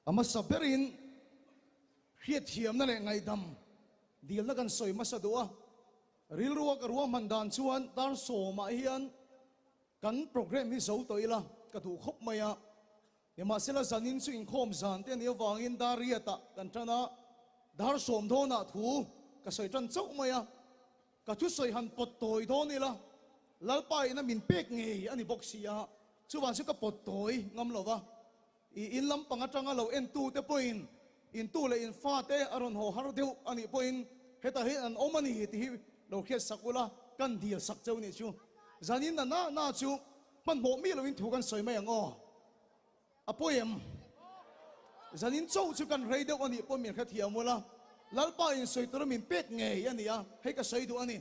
ama saberin hiat thiam na le ngai dam dil na kan soi masadua ril ruwa ka ruwa mandan chuan dar so ma hian kan program hi zo toila ka thu khop maya ema sela zanin chu in khom zan te ni wangin dariata kan tana dar som thona thu ka soi tan chau maya ka thu soi han pot toi thoni la lalpai na min pek nge ani boxia chuwan chu ka pot toi ngam lova i in lam panga tanga lo en tu te point in tu le in fa te aron ho har deu ani point heta he an omani ti lo khet sakula kan dia sak chau ni chu zanin na chu man mo mi lo in thu kan soi mai ang o apoyem zanin chau chu kan rei deu ani po min kha thiamula lalpa in soi tur min pek nge ani ya he ka soi du ani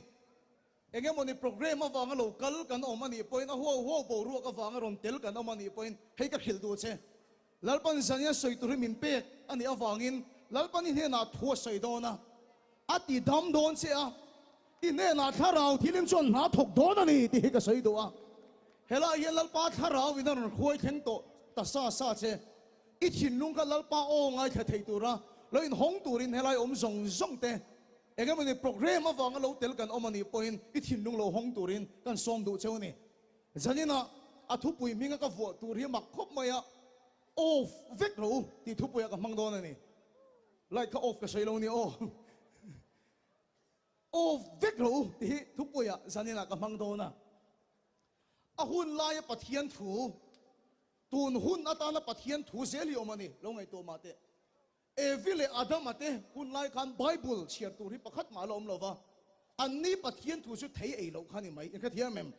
enge moni program awanga local kan omani point a ho bo ru ka wanga ron tel kan omani point he ka khil du che lalpan zania soi tur min pek ani awangin lalpan in he na tho soi dona ati dam don se a ine na tharau thilim chon na thok don ani ti he ka soi do a hela ye lalpa tharau in ron khoi theng to ta sa che i thin lung ka lalpa o ngai kha thei tura lo in hong turin helai om zong te enge moni program awanga lo tel kan omani point i thin lung lo hong turin kan som du cheu ni zanina athu pui minga ka vo tur hi mak khop maya off vek ro ti thu puya ka mang don ani like ka off ka sei lo ni o off vek ro ti thu puya zanina ka mang don na a hun lai pathian thu tun hun atana pathian thu zeli omani lo ngai to mate evile adam ate hun lai kan bible chiar tu ri pakhat ma lom lova anni pathian thu chu thei ei lo khani mai in kha thiam mem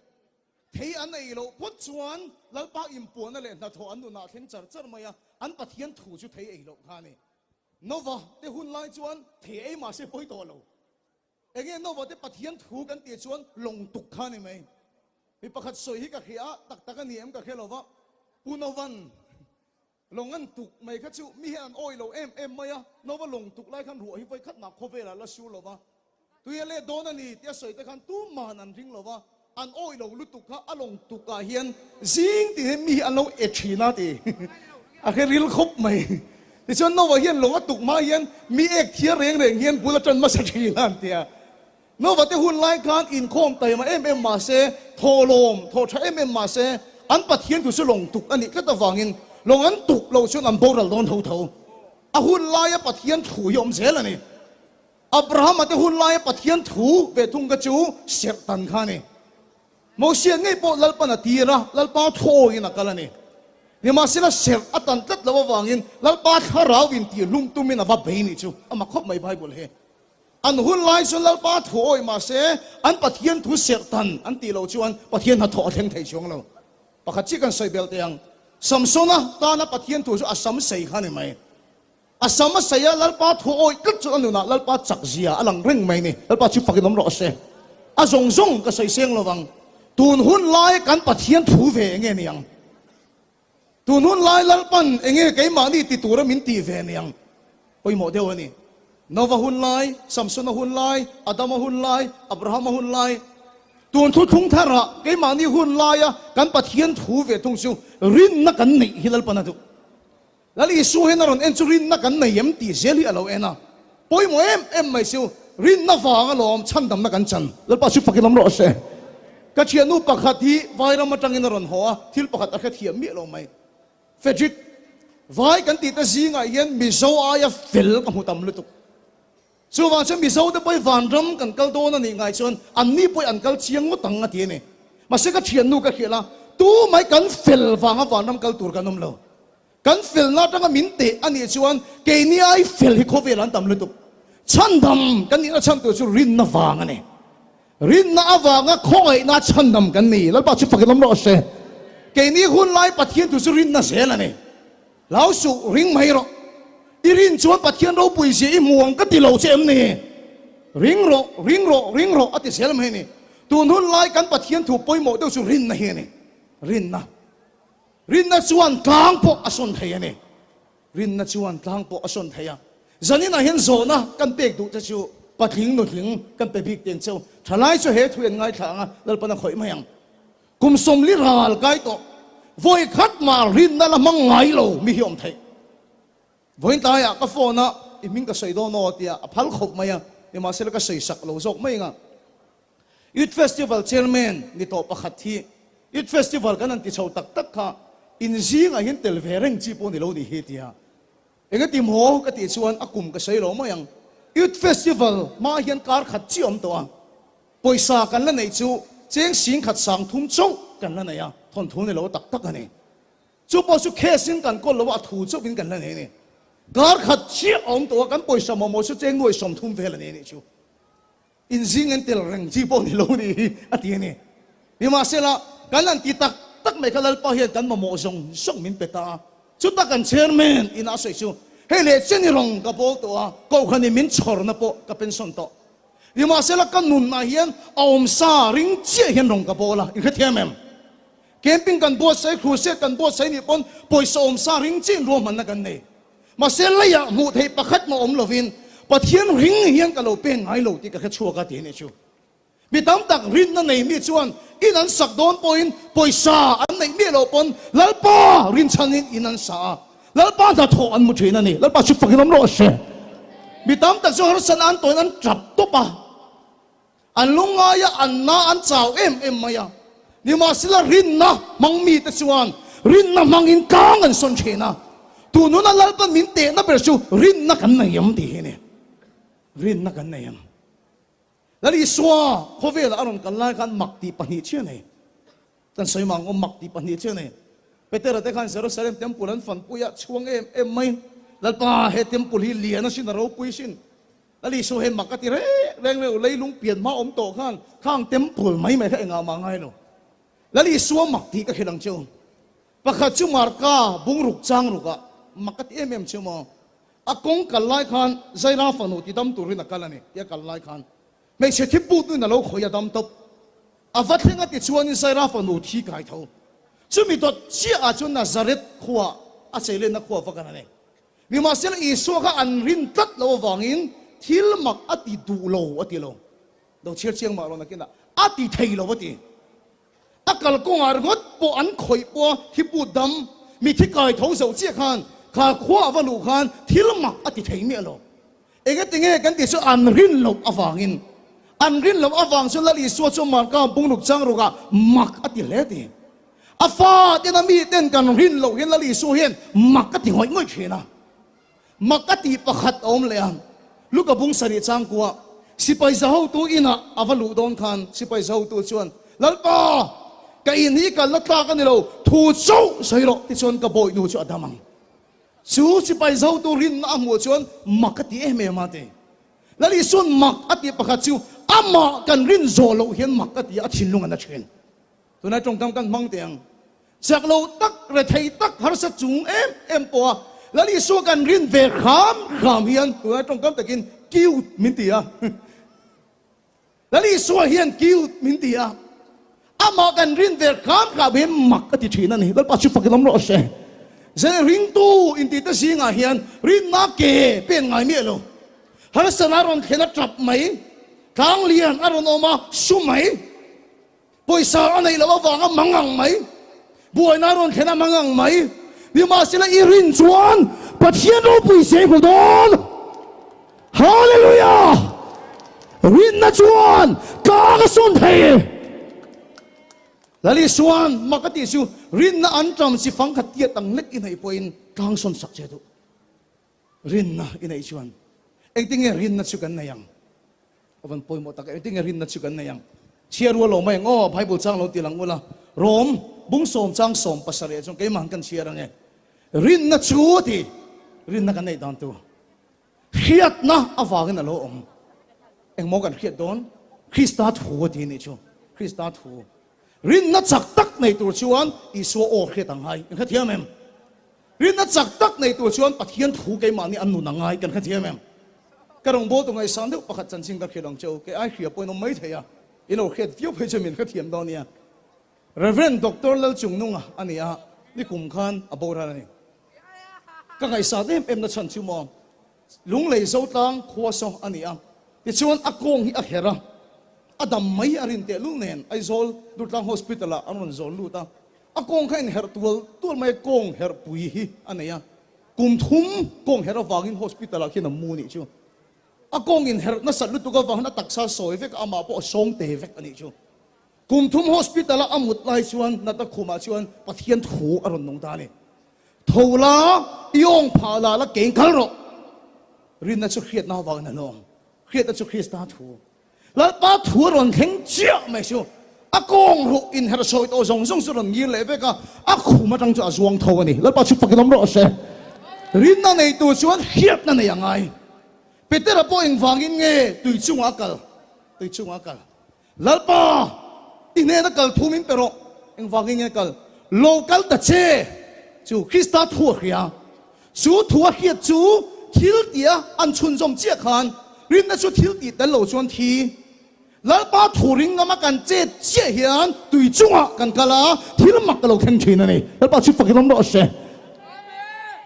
thei an ei lo pot chuan lalpa impon na le na tho an nu na thlen char maya an pathian thu chu thei ei lo khani nova te hun lai chuan thei ei ma se poi to lo enge nova te pathian thu kan ti chuan long tuk khani mai mi pakhat soi hi ka khia tak tak ani em ka khelova punovan longan tuk mai kha chu mi han oi lo em maya nova long tuk lai khan ru hi voi khat na khovela la su lova tu ye le don ani tia soi te khan tu man an ring lova an oi lo lu tuk kha along tuk ka hian jing ti mi an lo e thina ti a khe ril khop mai ti chon nova hian longa tuk ma hian mi ek thia reng hian bulatan ma sa thi lan tia nova te hun lai khan in khom tai ma em ma se tholom tho tha em ma se an pathian tu su long tuk ani ka ta wangin long an tuk lo chu an boral don tho a hun lai pathian thu yom zel ani abraham ate hun lai pathian thu ve thung ka chu ser tan khani mo sia ngai po lalpa na tira lalpa tho ina kalani ni ma sila ser atan tat lo wangin lalpa tharau win ti lung tumin ava beini chu ama khop mai bible he an hun lai chu lalpa tho oi ma se an pathian thu ser tan an ti lo chuan pathian ha tho theng thei chong lo pakhat chi kan soi bel teang samsona ta na pathian thu chu asam sei khani mai asam sei lalpa tho oi kat chu anu na lalpa chak zia alang reng mai ni lalpa chu pakin om ro se a zong ka sei seng lo wang tun hun lai kan pathian thu ve nge niang tun hun lai lalpan enge ke ma ni ti tura min ti ve niang poi mo deu ani nova hun lai samsona hun lai adam hun lai abraham hun lai tun thu thung thara ke ma ni hun lai ya kan pathian thu ve thung chu rin na kan nei hilal pana tu lali su hen ron en chu rin na kan nei yem ti zeli alo ena poi mo em mai chu rin na wanga lom chan dam na kan chan lalpa chu pakilam ro se ka chianu pakhati vaira matangin ron ho thil pakhat a kha thiam mi lo mai fedrik vai kan ti ta zinga yen mi zo aya fel ka mutam lutuk chu wa chu mi zo te poi van ram kan kal do na ni ngai chon an ni poi an kal chiang ngo tang ati ne ma se ka chianu ka khela tu mai kan fel wanga van ram kal tur kanom lo kan fel na tanga min te ani chuan ke ni ai fel hi khovelan tam lutuk chan dam kan ni na chan tu chu rin na wanga ne rin na awanga khoi na chan dam kan ni lalpa chu pakilam ro se ke ni hun lai pathian tu chu rin na sel ani lau su ring mai ro irin chuan pathian ro pui si i muang ka ti lo chem ni ring ro ati sel mai ni tun hun lai kan pathian thu poi mo deu chu rin na hi ni rin na chuan tlang po ason thei ani rin na chuan tlang po ason thei a zanina hen zona kan pek du cha chu patling no hling kan pe bik ten cheu thalai chu he thuan ngai thanga lalpana khoi mayang kum som li ral kai to voi khat ma rin na la mang ngai lo mi hiom thei voin ta ya ka phone na iming ka sei do no tia phal khop maya ni ma sel ka sei sak lo zok mai nga youth festival chairman ni to pakhat thi youth festival kan an ti chho tak tak kha in zing a hin tel vereng chi po ni lo ni he tia enga ti mo ka ti chuan akum ka sei lo mayang youth festival ma hian kar khat chi om to a poisa kan la nei chu cheng sing khat sang thum chau kan la nei a thon thu ni lo tak tak ani chu po su khe sin kan ko lo wa thu chu bin kan la nei ni kar khat chi om to kan poisa mo mo chu cheng noi som thum vel ani ni chu in zing en tel reng chi po ni lo ni ati ni ni ma se la kan an ti tak tak me kalal pa hian kan mo zong song min peta chu ta kan chairman in a sei chu he le chen ni rong ka po to a ko khani min chhor na po ka pension to ni ma se la kan nun na hian om sa ring che hian rong ka po la in kha thiam em camping kan bo sai cruise kan bo sai ni pon poisa om sa ring chin ro man na kan nei ma se la ya mu thei pakhat mo om lovin pathian ring hian ka lo pen ngai lo ti ka kha chua ka ti ni chu mi tam tak rin na nei mi chuan in an sak don point poisa an nei mi lo pon lalpa rin changin in an sa lalpa da tho an mu thina ni lalpa chu fakin am lo she mi tam tak so har san an ton an trap to pa an lunga ya an na an chau em maya ni ma sila rin na mang mi ta chuan rin na mang in kang an son chena tu nu na lalpa min te na ber chu rin na kan na yam ti ni rin na kan na yam lali swa khovel aron kan lai kan makti pani che nei kan soi mang om makti pani che nei peter te kan Jerusalem temple an fan puya chuang em mai lalpa he temple hi lian sin ro pui sin lali so he makati re leng le leilung pian ma om to khan khang temple mai mai kha nga ma ngai lo lali swa makti ka khilang chu pakhat chu marka bungruk chang ruka makati em chu mo akong kalai khan zaira fanu ti dam turin akalani ya kalai khan mấy sự thiết bút nó lâu khỏi đam tập, phát hiện cái chuyện như sai ra phần nụ thi cái thâu, chứ mình tốt chỉ ở chỗ Nazareth khoa, sẽ lên nó khoa cái này, vì mà sẽ là Isu cái anh rin tất lâu vàng in, thiếu mặc đi đủ lâu lâu, đâu chia chiang mà rồi kia là đi thay lâu đi, cái công ở ngót bộ anh khỏi bộ thiết bút đam, mình thi cái thâu sầu chia khan, khá khoa và nụ khan, thiếu mặc đi thay miệng lâu, cái tiếng nghe cái tiếng anh rin lâu vàng in an rin lo awang so lali so so man ka bungruk chang ruga mak ati leti afa te na mi ten kan rin lo hen lali so hen mak ati ngoi ngoi thena mak ati pakhat om leang luka bung sari chang kwa sipai zau tu ina avalu don khan sipai zau tu chuan lalpa ka in hi ka latla ka ni lo thu chau sai ro ti chuan ka boi nu chu adamang chu sipai zau tu rin na mu chuan mak ati em ma te lali sun mak ati pakhat chu ama kan rin zolo hian mak ati a thinlung an a chen tunai trong kam kan mang tiang chak lo tak re thei tak har sa chung em po lali so kan rin ve kham hian tunai trong kam takin kiu min tia lali so hian kiu min tia ama kan rin ve kham hian mak ati thina ni dal pa chu fakilam ro se ze ring tu in ti ta singa hian rin na ke pen ngai mi lo har sanaron khena trap mai kang lian aron oma sumai poisa anai lawa wanga mangang mai buai naron khena mangang mai ni ma sila irin chuan pathian ro pui se ko don hallelujah rin na chuan ka sun thei lali suan makati su rin na antram si fang khatia tang lek in hai poin kang son sak che tu rin na in ai chuan engting rin na chu kan na yang avan poi mo tak engting rin na chu kan na yang chiarwa lo mai ngo bible chang lo ti lang ula rom bung som chang som pasare chong ke mang kan chiarang e rin na chu ti rin na kan nei dan tu khiat na awang na lo om eng mo kan khiat don Krista thu ti ni chu Krista thu rin na chak tak nei tur chuan isu o khiatang hai kan thiam em rin na chak tak nei tur chuan pathian thu ke mani an nu na ngai kan thiam em karong bo tu ngai san deuh pakhat chan sing ka khilang chau ke ai khia poin mai theya ino khet tiu phe chamin kha thiam daw nia reverend doctor lal chung nunga ania ni kum khan abora ni ka ngai sa dem em na chan chu mo lung lei zo tang khuwa so ania ti chuan akong hi a hera adam mai arin te lu nen ai zol dutlang hospital a anon zol lu ta akong khain her tul mai kong her pui hi ania cùng thum con hera vangin hospital khi nằm mua này chứ à con in hera nó sẵn lúc tụi vang nó tắc sa soi với cái ama bộ song tê với cái này chứ cùng thum hospital amut lai chuan na ta khuma chuan pathian thu aron nong ta ne thola yong phala la keng khal ro rin na chu khiat na wang na long khiat na chu Krista thu la pa thu ron theng chia mai chu a kong ru in hera soi to zong zong su ron ngir le ve ka a khuma tang chu a zuang tho ani la pa chu pakilam ro se rin na nei tu chuan khiat na nei angai peter a po eng wangin nge tui chunga kal lalpa ine na kal thumin pero eng wangin nge kal local ta che chu Krista thu khia chu thu khia chu thil tia an chun zom chia khan rin na chu thil ti tan lo chuan thi lalpa thuring ngama kan che che hian tui chunga kan kala thil mak lo theng thina ni lalpa chu fakilam ro se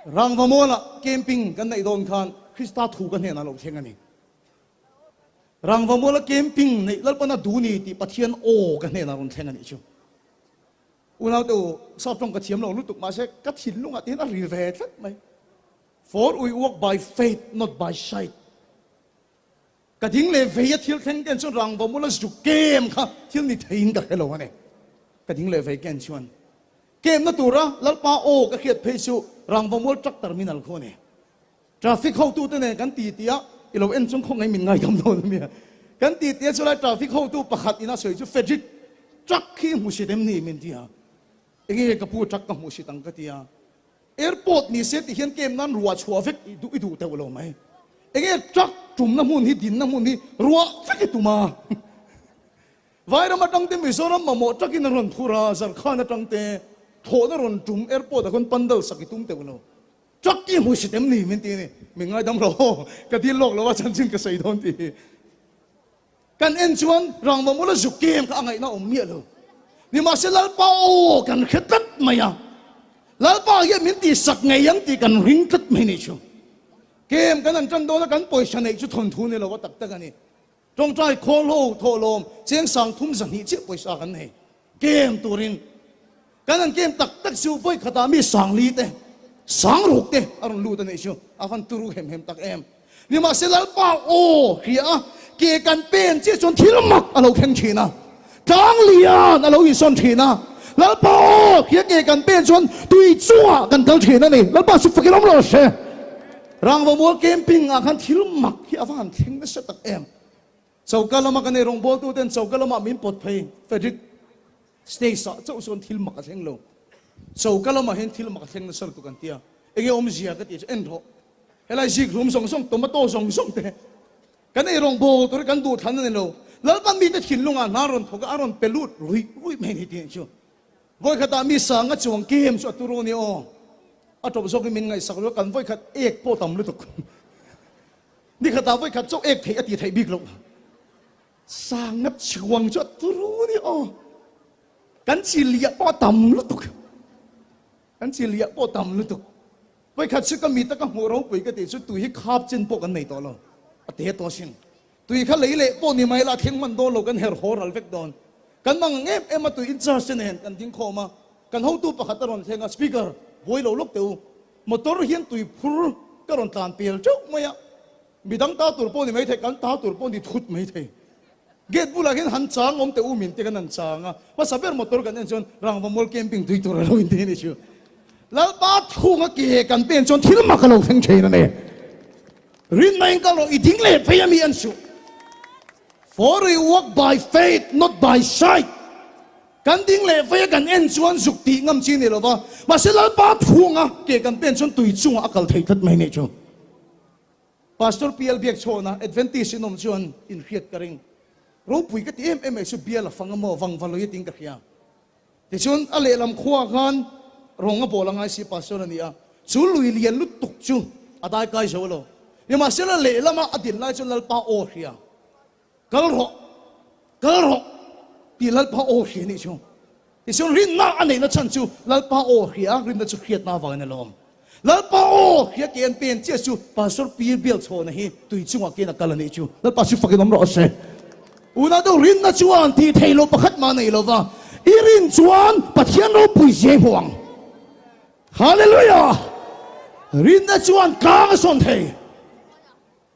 rang vamola camping kan nei don khan Krista thu kan hena lo theng ani rang vamola camping nei lalpa na du ni ti pathian o kan hena ron theng ani chu unau tu sop tong ka thiam lo lutuk ma se ka thin lunga tin a ri ve tlat mai for we walk by faith not by sight ka ding le ve ya thil theng ken chu rang vamola zu kem kha thil ni thein ka hello ane ka ding le ve ken chuan kem na tura lalpa o ka khiat phei chu rang vamol truck terminal kho ne traffic ho tu te ne kan ti tia ilo en chung khong ngai min ngai kam do mi kan ti tia chu lai traffic ho tu pakhat ina soi chu fedrit truck khi mu si dem ni min tia enge ka pu truck ka mu si tang ka tia airport ni se ti hian kem nan ruwa chua vek i du te lo mai enge truck tum na mun hi din na mun hi ruwa vek tu ma vai ra ma tang te mi so ram ma mo truck in ron thura zar khana tang te tho na ron tum airport kon pandal sakitum te lo truck ki mu si dem ni min ti ni mi ngai dam lo ka ti lok lo wa chan chin ka sai don ti kan en chuan rang ma mo la zu kem ka angai na om mi lo ni ma se lal pa o kan khetat maya lal pa ye min ti sak ngai yang ti kan ring khat mai ni chu kem kan an chan do la kan poison nei chu thon thu ni lo wa tak tak ani trong trai khol ho tho lom cheng sang thum zan hi che poisa kan nei kem turin kan an kem tak tak su voi khata mi sang li te sang ruk te aron lu ta nei chu afan turu hem tak em ni ma se lal pa o khia ke kan pen che chon thil mak alo khen thina tang lian alo i son thina lal pa o khia ke kan pen chon tui chua kan kal thina ni lal pa su fakilam lo se rang wa mo camping a khan thil mak hi awan thing na sa tak em chaukalama kan rong bol tu ten chaukalama min pot phei fedrik stay sa chau son thil mak a theng lo chaukalama hen thil mak a theng na sar tu kan tia enge om zia ka ti en tho helai zik rum song song tomato song song te kan ei rong bo tur kan du than ne lo lalpan mi te thin lunga naron thoka aron pelut rui mai ni tin chu voi khata mi sanga chuang kem chu aturu ni o atop zok min ngai sak lo kan voi khat ek po tam lu tuk ni khata voi khat chok ek thei ati thei big lo sang ngap chuang chu aturu ni o kan chi lia po tam lu tuk kan chi lia po tam lu tuk voi khat chu ka mi ta ka ho ro pui ka ti chu tu hi khap chen po kan nei to lo ate to sin tui kha leile po ni mai la theng man do lo kan her horal vek don kan mang ngem em tu in charge nen kan ding khoma kan ho tu pakhat ron thenga speaker voi lo lok teu motor hian tui phur ka ron tan pel chok maya midang ta tur po ni mai the kan ta tur po ni thut mai the get bula hian han chang om te u min te kan an changa pa saber motor kan en chon rang va mol camping tui tur lo in te ni chu lal ba thunga ke kan pen chon thil ma ka lo theng theina ne rin mai ka lo i ding le phei mi an su for we walk by faith not by sight kan ding le phei kan en chuan zuk ti ngam chi ni lo wa ma se lal ba thunga ke kan pen chon tui chunga akal thei that mai ne chu pastor pl biak chona advantage nom chuan in khiat karing ro pui ka ti em su bial fanga mo wang valoi ting ka khia ti chun ale lam khwa khan ronga bolangai si pastor ania chu lui lian lu tuk chu adai kai zo lo ni ma se la le lama adin lai chun lal pa o khia kal ro pi lal pa o khia ni chu ti chun rin na anei na chan chu lal pa o khia rin na chu khiat na wa na lom lal pa o khia ken pen che chu pastor pi bial chona hi tui chunga ke na kalani chu lal pa chu fakin ro se una do rin na chuan ti thailo pakhat ma nei lo wa irin chuan pathian ro pui je huang hallelujah rin na chuan kang son thei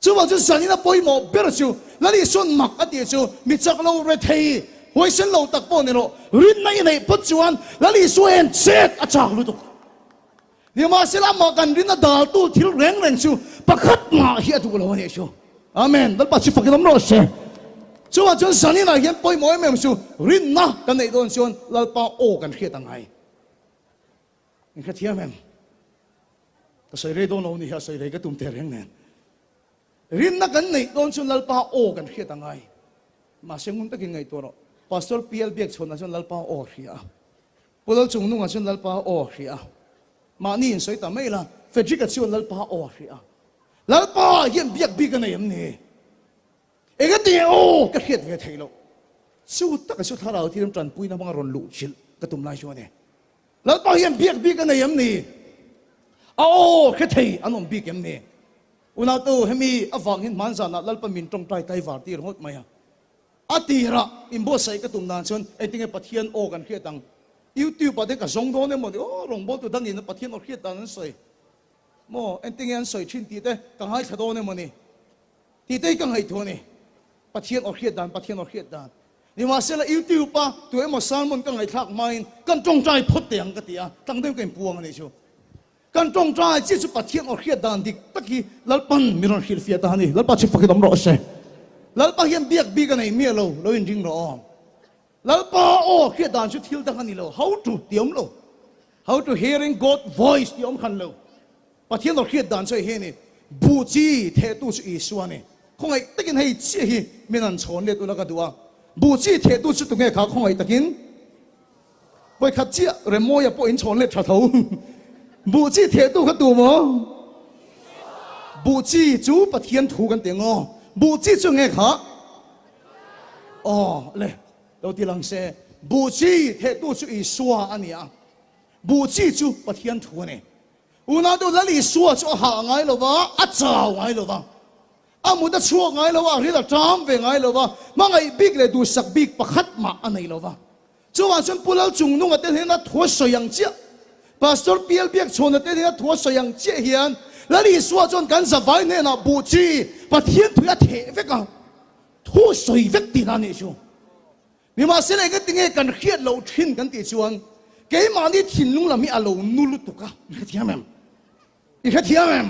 chu wa chu sanin na poi mo ber chu lali son mak ati chu mi chak lo re thei hoi sen lo tak po ne ro rin na nei pot chuan lali suen set a chak lu tu ni ma sela ma kan rin na dal tu thil reng reng chu pakhat ma hi atu lo ne chu amen dal pa chi fakilam ro se chu wa chu sanin na hian poi mo em chu rin na kan nei don chuan lal pa o kan khia tangai in kha thiam em ta sai re don lo ni ha sai re ka tum te reng nen rin na kan nei don chuan lal pa o kan khia tangai ma sengun ta ki ngai to ro pastor pl bek chona chuan lal pa o khia polal chung nunga chuan lal pa o khia ma ni in soi ta mai la fedrika chuan lal pa o khia lal pa hian biak bi ka nei am ni ega te o ka khiat ve thailo chu ta ka chu tharau thiram tran pui na bang ron lu chil ka tum lai chuan ne lal pa hian biak bi ka nei am ni ao cái thầy anh ông bị kiếm nè, unau tu hemi avang hin manza na lalpa min trong trai tai var ti rot maya, atira imbo sai cái tum nan chon eting pathian o kan khia tang YouTube pa de ka zong do ne mo o rong bo tu dan in pathian o khia tan sai mo eting an sai chin ti te kang hai thado ne mo ni ti te kang hai tho ne pathian o khia dan ni ma se la YouTube pa tu emo salmon kang hai thak main kan trong trai phot tiang ka tia tang dem ken puang ni chu kan trong trai chi chu pathian o khia dan dik taki lalpan miron khil fia ta ni lalpa chi fakit om ro se lalpa hian biak bi ka nei mi lo in ring ro lalpa o khia dan chu thil dang ani lo how to tiom lo how to hearing God voice tiom khan lo pathian o khia dan choi he ni bu chi the tu chu i suan ni khong ai takin hei chi hi minan chon le tu la ka duwa bu chi the tu chu tu nge kha khong ai takin boi khat chi re mo ya po in chon le tha tho bu chi the tu ka tu mo bu chi chu pathian thu kan te ngo bu chi chu nge kha le lo ti lang se bu chi the tu chu i suwa ania bu chi chu pathian thu ne una do lali suwa chu ha ngai lo ba a chao ngai lo ba amu da chuo ngai lo wa ri da tram ve ngai lo ba mangai big le du sak big pakhat ma anei lo ba chu wa chun pulal chung nung atel hena thua soyang chia pastor pl biak chon atel hena thua soyang chia hian lali suwa chon kan sa vai ne na bu chi pathian thu ya the ve ka thu soi vek ti na ni chu ni ma se le ka tinge kan khiat lo thin kan ti chuan ke ma ni thin lung la mi alo nulu tu ka thiamem i thiamem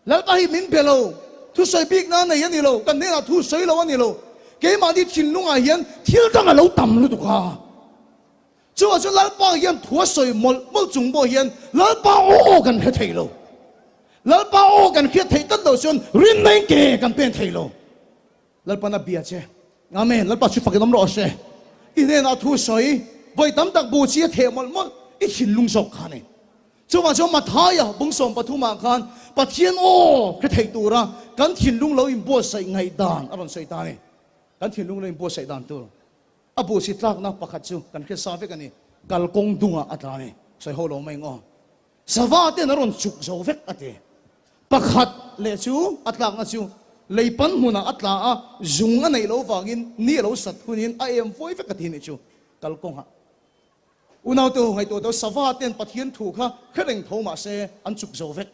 lal pa hi min belo thu soi big na nei ani lo kan ne na thu soi lo ani lo ke ma ni thin lung a hian thil dang a lo tam lu tu ka chu a chu lal pa hian thu soi mol chung bo hian lal pa o kan he thei lo lal pa o kan khiat thei tat lo chuan rin nei ke kan pen thei lo lal pa na bia che amen lal pa chu fakin om ro se i ne na thu soi voi tam tak bu chi the mol mol i thin lung sok khane chu ma chu ma thaya bung som pathuma khan pathian o ka thei tu ra kan thin lung lo im bo sai ngai dan aron sai ta ne kan thin lung lo im bo sai dan tu abu si tlak na pakhat chu kan khe sa ve kani kal kong dunga ata ne sai ho lo mai ngo sawa te na ron chuk zo vek ate pakhat le chu atlak na chu leipan huna atla a zunga nei lo wangin ni lo sat hunin a em foi vek ati ni chu kal kong ha unau tu ngai to sawa ten pathian thu kha khereng thoma se an chuk zo vek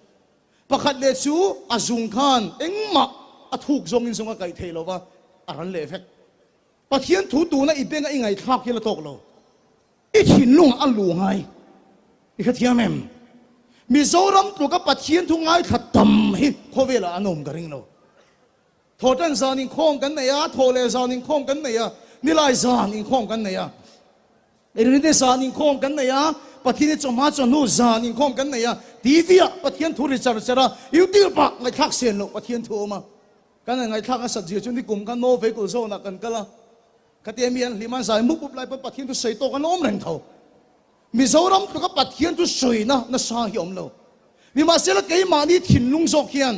pakhat le chu azung khan engma athuk zong in zonga kai thelo wa aran le vek pathian thu tu na ibenga ingai thak hila tok lo i thin lung a lu ngai i kha thiamem mizoram tu ka pathian thu ngai thatam hi khovela anom garing lo thotan zanin khong kan ne ya thole zanin khong kan ne ya nilai zanin khong kan ne ya erinde zanin khong kan ne ya pathian choma chonu zanin khong kan ne ya divya pathian thu ri char chara youtube pa ngai thak sen lo pathian thu ma kan ngai thak a sat ji chu ni kum kan no ve ko zo na kan kala katemian liman sai muk pup lai pa pathian tu sei to kan om reng tho mizoram tu ka pathian tu soi na sa hi om lo ni ma se la ke ma ni thin lung zok hian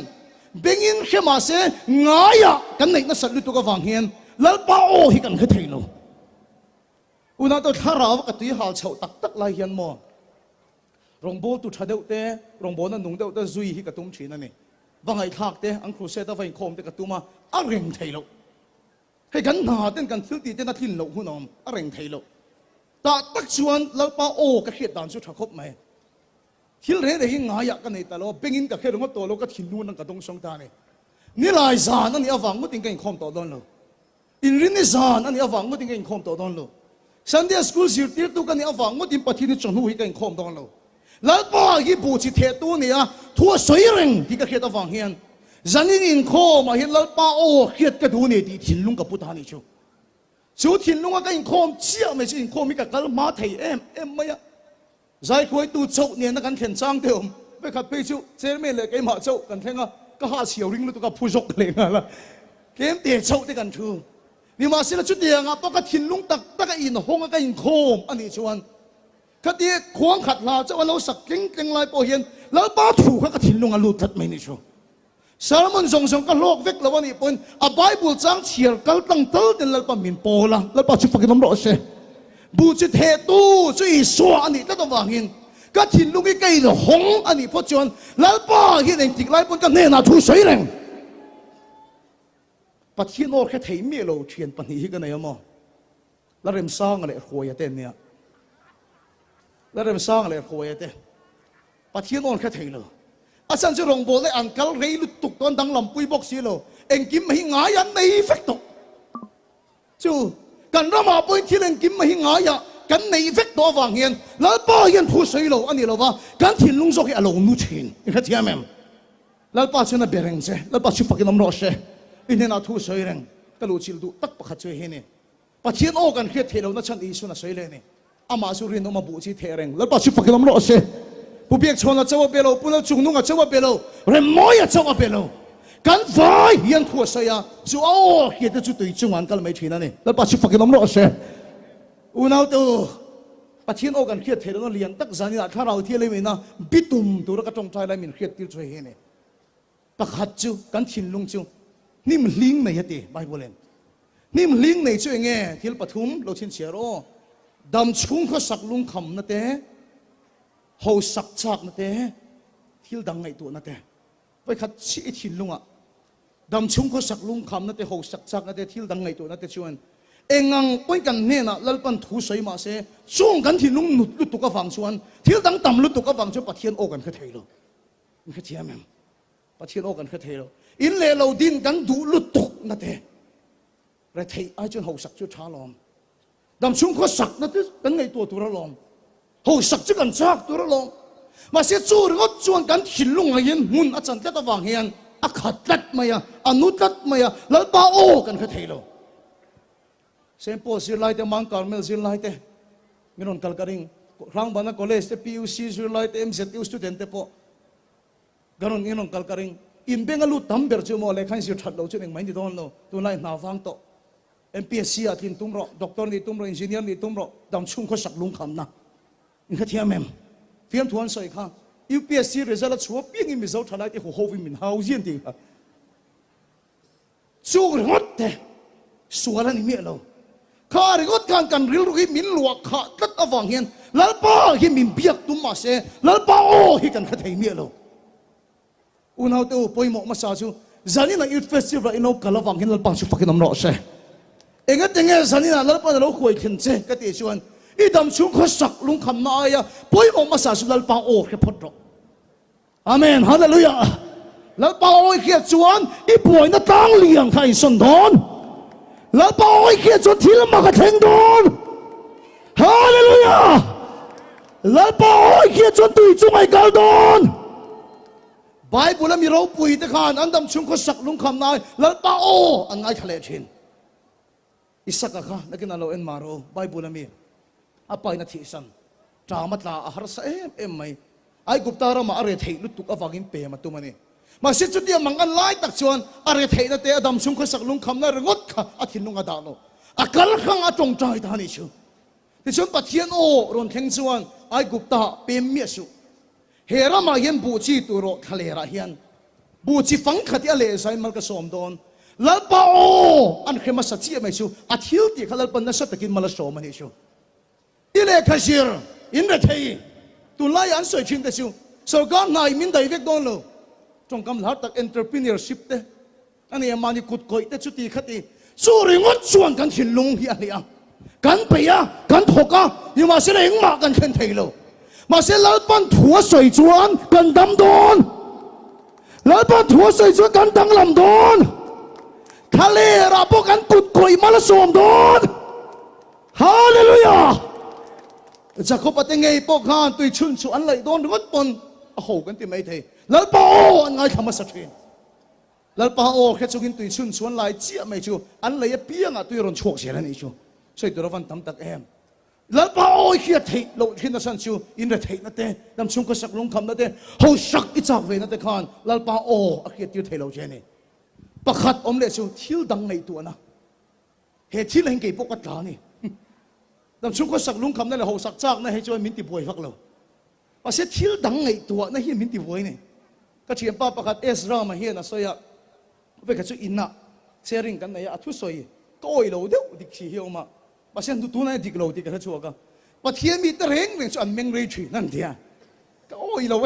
bengin khema se ngaya kan nei na satlu tu ka wang hian lalpa o hi kan kha thei lo una to tharaw ka ti hal chho tak tak lai hian mo rongbo tu thadeu te rongbo na nung deu ta zui hi ka tum thina ni wangai thak te ang khru se ta vai khom te ka tuma a reng thei lo hei kan na ten kan thil ti te na thin lo hunom a reng thei lo ta tak chuan lalpa o ka khiat dan chu thakhop mai thil re de hi ngaya ka nei ta lo pengin ka kher ngo to lo ka thinu nang ka dong song ta ne ni lai zan ani awang mo ting ka in khom to don lo in rin ni zan ani awang mo ting ka in khom to don lo Sunday school sir tir tu ka ni awang mo tin pathi ni chonu hi ka in khom don lo lalpa hi bu chi the tu ni a thua soi reng ti ka khet awang hian zanin in khom a hi lalpa o khet ka du ni ti thin lung ka puta ni chu chú thiên lung cái khom chia mà chỉ khom mi cả cái má thầy em mấy á giải khối tu châu niên nó cần khen sang thế không với các bây chú chế mấy là cái má châu cần thấy nga cái hạ chiều ring nó tụi cái phu dốc lên là cái em tiền châu thì cần thu nhưng mà xin là chút tiền à bao cái thiên lung tắc cái in hong cái khom anh đi chuan cái đi khoáng khát là cho anh lâu sặc kinh lại bảo hiền lão ba thủ cái thiên lung lụt thật mấy này chú Salmon song song ka lok vek lawan ipon a Bible chang chiar kal tang tal ten lalpa min pola lalpa chu pakinom ro se bu chu the tu chu I so ani ta to wangin ka thin lungi kai lo hong ani pho chuan lalpa hi nen tik lai pon ka ne na thu sei reng pathian or kha thei me lo thian pani hi ka nei mo la rem sang le khoya te nia la rem sang le khoya te pathian or kha thei lo asan chu rong bol le ankal rei lu tuk ton dang lam pui bok si lo eng kim hi nga ya nei fek to chu kan rama pui thil eng kim hi nga ya kan nei fek to wang hian la pa hian thu sei lo ani lo wa kan thin lung zo hi alo nu thin i kha thiam em la pa chu na bereng se la pa chu fakin om ro se in na thu sei reng ka lu chil du tak pakhat che he ne pathian o kan khia thelo na chan I su na sei le ne ama su rin o ma bu chi thereng la pa chu fakin om ro se bu biak chon la chawa belo pula chung nung a chawa belo rem moi a chawa belo kan vai hian thua sa ya chu o hi te chu tui chung an kal mai thina ne la pa chu fakin om ro se unau tu pathian o kan khiat thelo no lian tak zani a tharau thi le na bitum tu ra ka tong thai lai min khiat tir choi he ne pakhat chu kan thin lung chu nim hling nei hati Bible nim hling nei chu nge thil pathum lo thin chiaro dam chung kho sak lung kham na te hầu sắc chạc nè thế, thiếu đằng ngày tuổi nè thế, vậy khát chỉ thiên lung à, đam chung có sắc lung kham nè thế hầu sắc chạc nè thế thiếu đằng ngày tuổi nè thế chuan, em ngang quay gần nè nè, lal pan thu sấy mà se, chung gần thiên lung nút lút tụ cái vàng chuan, thiếu đằng tầm lút tụ cái vàng chuan, bắt thiên ô gần cái thấy rồi, cái thấy em, bắt thiên ô gần cái thấy rồi, in lệ lâu din gần đủ lút tụ nè thế, rồi thấy ai chuan hầu sắc chuan trả lom, đam chung có sắc nè thế, gần ngày tuổi ra lom. Hầu sắc chứ cần chắc tôi đó lo mà sẽ chú được chuan cần thìn lung hiền mun ở chân tết vàng hiền khát tết mày nút tết mày lỡ bao ô cần cái thấy lo xem po xí lại te mang Carmel xí lại te mình còn cần cái gì rang bana college te PUC xí lại te MZU student te po ganon mình còn cần cái gì in bên alu tam ber chu mo le khan xí thật lâu chứ mình mấy đi đó lo tôi lại nào vang to MPSC à tin tung ro doctor ni tung ro engineer ni tung ro đam chung có sắc lung kham na in kha thiam em thiam thuan soi kha UPSC result chuo piang in result thalai te ho vi min hau zin ti chu ngot te suala ni mi lo kha ri got kan ril ru hi min luak kha tat awang hian lalpa hi min biak tum ma se lalpa o hi kan kha thei mi lo unau te poimo ma sa chu zanina youth festival ino kalawang hin lalpa chu fakin am ro se enga tenge zanina lalpa lo khoi khin che ka ti chuan idam chung kho sak lung kham na ya poimo ma sa su lalpa o khe phot ro amen hallelujah lalpa oi khia chuan I poi na tang liang khai son don lalpa oi khia chuan thil ma ka theng don hallelujah lalpa oi khia chuan tui chung ai kal don Bible mi ro pui te khan andam chung kho sak lung kham na lalpa o an ngai thale thin isaka kha nakin alo en maro Bible mi apai na thisan tramat la har sa em mai ai gupta ra ma are thei lutuk awangin pe ma tumani ma se chutia mangan lai tak chuan are thei na te adam sung kho sak lung kham na rengot kha athin lunga da lo akal khang atong trai ta ni chu ti chun pathian o ron theng chuan ai gupta pem mi su hera ma yen bu chi tu ro thalera hian bu chi fang khati ale sai mal ka som don lalpa o an khema sa chi mai chu athil ti khalal pan na sa takin mala som ani chu ile khashir in the thei tu lai an soi chin te chu so gan nai min dai vek don lo trong kam lar tak entrepreneurship te ani amani kut koi te chu ti khati chu ringot chuan kan thin lung hi ani a kan pe ya kan thoka ni ma se leng ma kan khen thei lo mà sẽ lỡ ban thua sợi chuan cần đâm đòn lỡ ban thua sợi chuan cần đâm làm đòn khá lệ ra bốc ăn tụt cùi mà là xồm đòn hallelujah chắc có bắt nghe bốc han tùy chun chuan lại đòn rất bon hậu cái tìm mấy thế lỡ bao anh ngay tham sát thuyền lỡ bao khi chúngkin tùy chun chuan lại chia mấy chú anh lấy piang à tùy ron chuộc xe này chú所以對翻抌得 em 老包去睇路天的山丘，因為睇那啲，咁從個石龍冚那啲，好實一集為那啲看，老包哦，阿佢掉睇路啫呢，不刻我們嚟就挑等你ตัวนะ係挑你幾卜一架呢，咁從個石龍冚那嚟好實質呢，係做面啲背法咯，或者挑等你ตัว那係面啲背呢，個前巴不刻 S 啦嘛係那所以啊，為佢出現啦，寫人緊你啊出水，該路都啲氣象嘛。pasien tu tunai dik lo dik ka chuaka pathian mi ta reng reng chu an meng rei thi nan dia ka oi lo